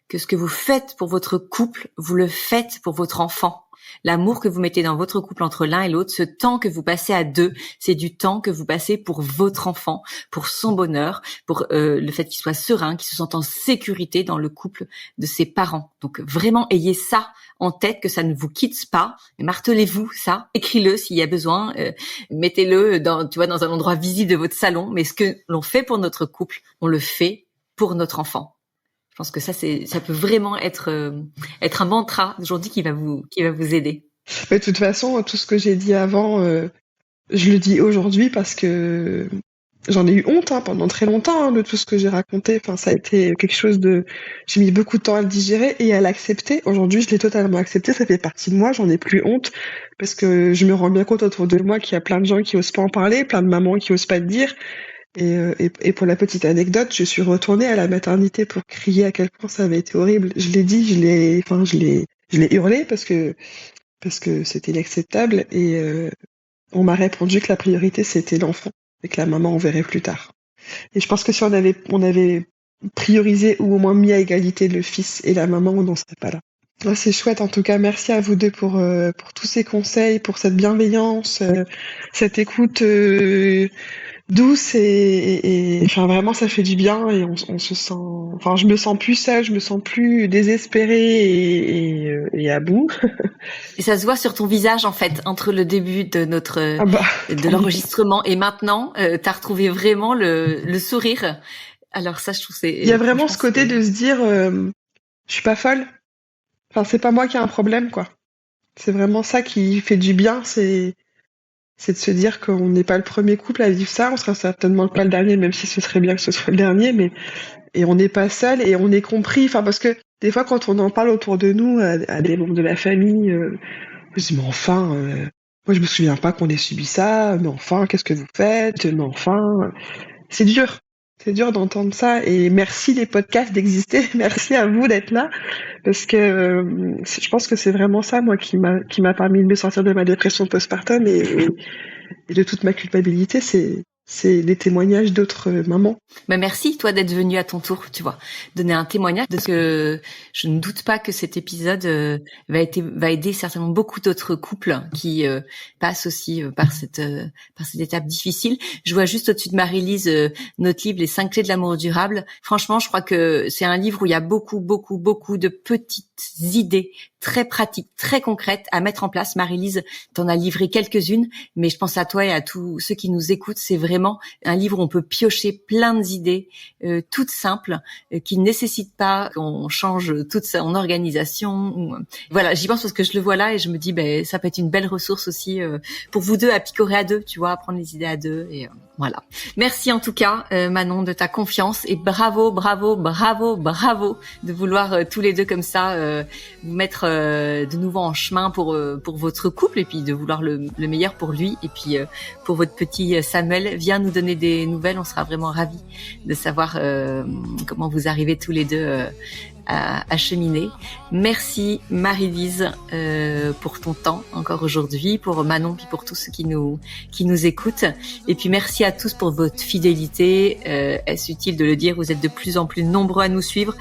que ce que vous faites pour votre couple, vous le faites pour votre enfant. L'amour que vous mettez dans votre couple entre l'un et l'autre, ce temps que vous passez à deux, c'est du temps que vous passez pour votre enfant, pour son bonheur, pour le fait qu'il soit serein, qu'il se sente en sécurité dans le couple de ses parents. Donc vraiment, ayez ça en tête, que ça ne vous quitte pas. Martelez-vous ça, écris-le s'il y a besoin, mettez-le dans un endroit visible de votre salon. Mais ce que l'on fait pour notre couple, on le fait pour notre enfant. Je pense que ça peut vraiment être un mantra aujourd'hui qui va vous aider. Mais de toute façon, tout ce que j'ai dit avant, je le dis aujourd'hui parce que j'en ai eu honte pendant très longtemps de tout ce que j'ai raconté. Enfin, ça a été quelque chose j'ai mis beaucoup de temps à le digérer et à l'accepter. Aujourd'hui, je l'ai totalement accepté. Ça fait partie de moi. J'en ai plus honte parce que je me rends bien compte autour de moi qu'il y a plein de gens qui osent pas en parler, plein de mamans qui osent pas le dire. Et pour la petite anecdote, je suis retournée à la maternité pour crier à quel point ça avait été horrible. Je l'ai dit, je l'ai hurlé parce que c'était inacceptable et on m'a répondu que la priorité c'était l'enfant et que la maman on verrait plus tard. Et je pense que si on avait priorisé ou au moins mis à égalité le fils et la maman, on n'en serait pas là. Ouais, c'est chouette en tout cas. Merci à vous deux pour tous ces conseils, pour cette bienveillance, cette écoute douce et enfin vraiment ça fait du bien et on se sent, enfin je me sens plus seule, je me sens plus désespérée et à bout. Et ça se voit sur ton visage en fait, entre le début de de l'enregistrement et maintenant, t'as retrouvé vraiment le sourire. Alors ça, je trouve il y a vraiment ce côté de se dire je suis pas folle. Enfin c'est pas moi qui ai un problème quoi. C'est vraiment ça qui fait du bien, c'est de se dire qu'on n'est pas le premier couple à vivre ça, on sera certainement pas le dernier, même si ce serait bien que ce soit le dernier, et on n'est pas seul et on est compris. Enfin, parce que des fois, quand on en parle autour de nous, à des membres de la famille, je dis, mais enfin, Moi, je me souviens pas qu'on ait subi ça. Mais enfin, qu'est-ce que vous faites? Mais enfin, c'est dur. C'est dur d'entendre ça. Et merci les podcasts d'exister. Merci à vous d'être là. Parce que je pense que c'est vraiment ça, moi, qui m'a permis de me sortir de ma dépression postpartum et de toute ma culpabilité. C'est les témoignages d'autres mamans. Ben merci, toi, d'être venue à ton tour, tu vois, donner un témoignage de ce que je ne doute pas que cet épisode va aider certainement beaucoup d'autres couples qui passent aussi par cette étape difficile. Je vois juste au-dessus de Marie-Lise notre livre Les 5 clés de l'amour durable. Franchement, je crois que c'est un livre où il y a beaucoup de petites idées très pratiques, très concrètes à mettre en place. Marie-Lise, t'en as livré quelques-unes, mais je pense à toi et à tous ceux qui nous écoutent. C'est vraiment un livre où on peut piocher plein d'idées toutes simples qui ne nécessitent pas qu'on change toute son organisation. Voilà, j'y pense parce que je le vois là et je me dis ça peut être une belle ressource aussi pour vous deux à picorer à deux, tu vois, à prendre les idées à deux et voilà. Merci en tout cas Manon de ta confiance et bravo de vouloir tous les deux comme ça vous mettre de nouveau en chemin pour votre couple et puis de vouloir le meilleur pour lui et puis pour votre petit Samuel. Viens nous donner des nouvelles, on sera vraiment ravis de savoir comment vous arrivez tous les deux à cheminer. Merci Marie-Lise pour ton temps encore aujourd'hui, pour Manon puis pour tous ceux qui nous écoutent et puis merci à tous pour votre fidélité. Est-ce utile de le dire, vous êtes de plus en plus nombreux à nous suivre.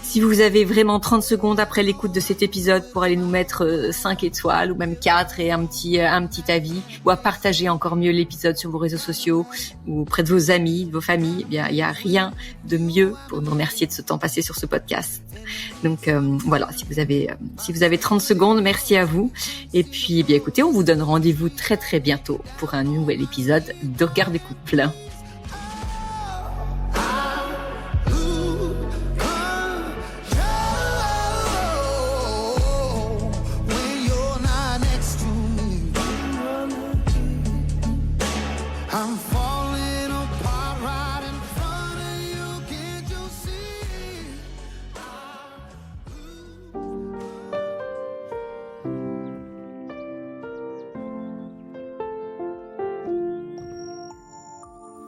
Si vous avez vraiment 30 secondes après l'écoute de cet épisode pour aller nous mettre 5 étoiles ou même 4 et un petit avis ou à partager encore mieux l'épisode sur vos réseaux sociaux ou auprès de vos amis, de vos familles, eh bien, il n'y a rien de mieux pour nous remercier de ce temps passé sur ce podcast. Donc voilà, si vous avez 30 secondes, merci à vous. Et puis, bien écoutez, on vous donne rendez-vous très très bientôt pour un nouvel épisode d'Au cœur des couples.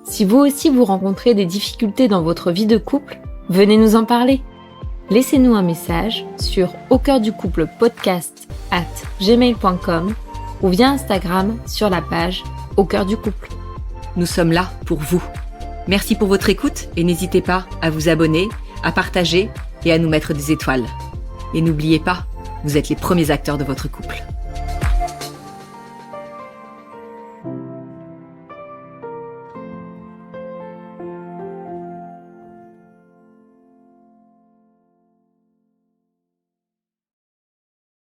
Si vous aussi vous rencontrez des difficultés dans votre vie de couple, venez nous en parler. Laissez-nous un message sur aucoeurducouplepodcast@gmail.com ou via Instagram sur la page Au cœur du couple. Nous sommes là pour vous. Merci pour votre écoute et n'hésitez pas à vous abonner, à partager et à nous mettre des étoiles. Et n'oubliez pas, vous êtes les premiers acteurs de votre couple.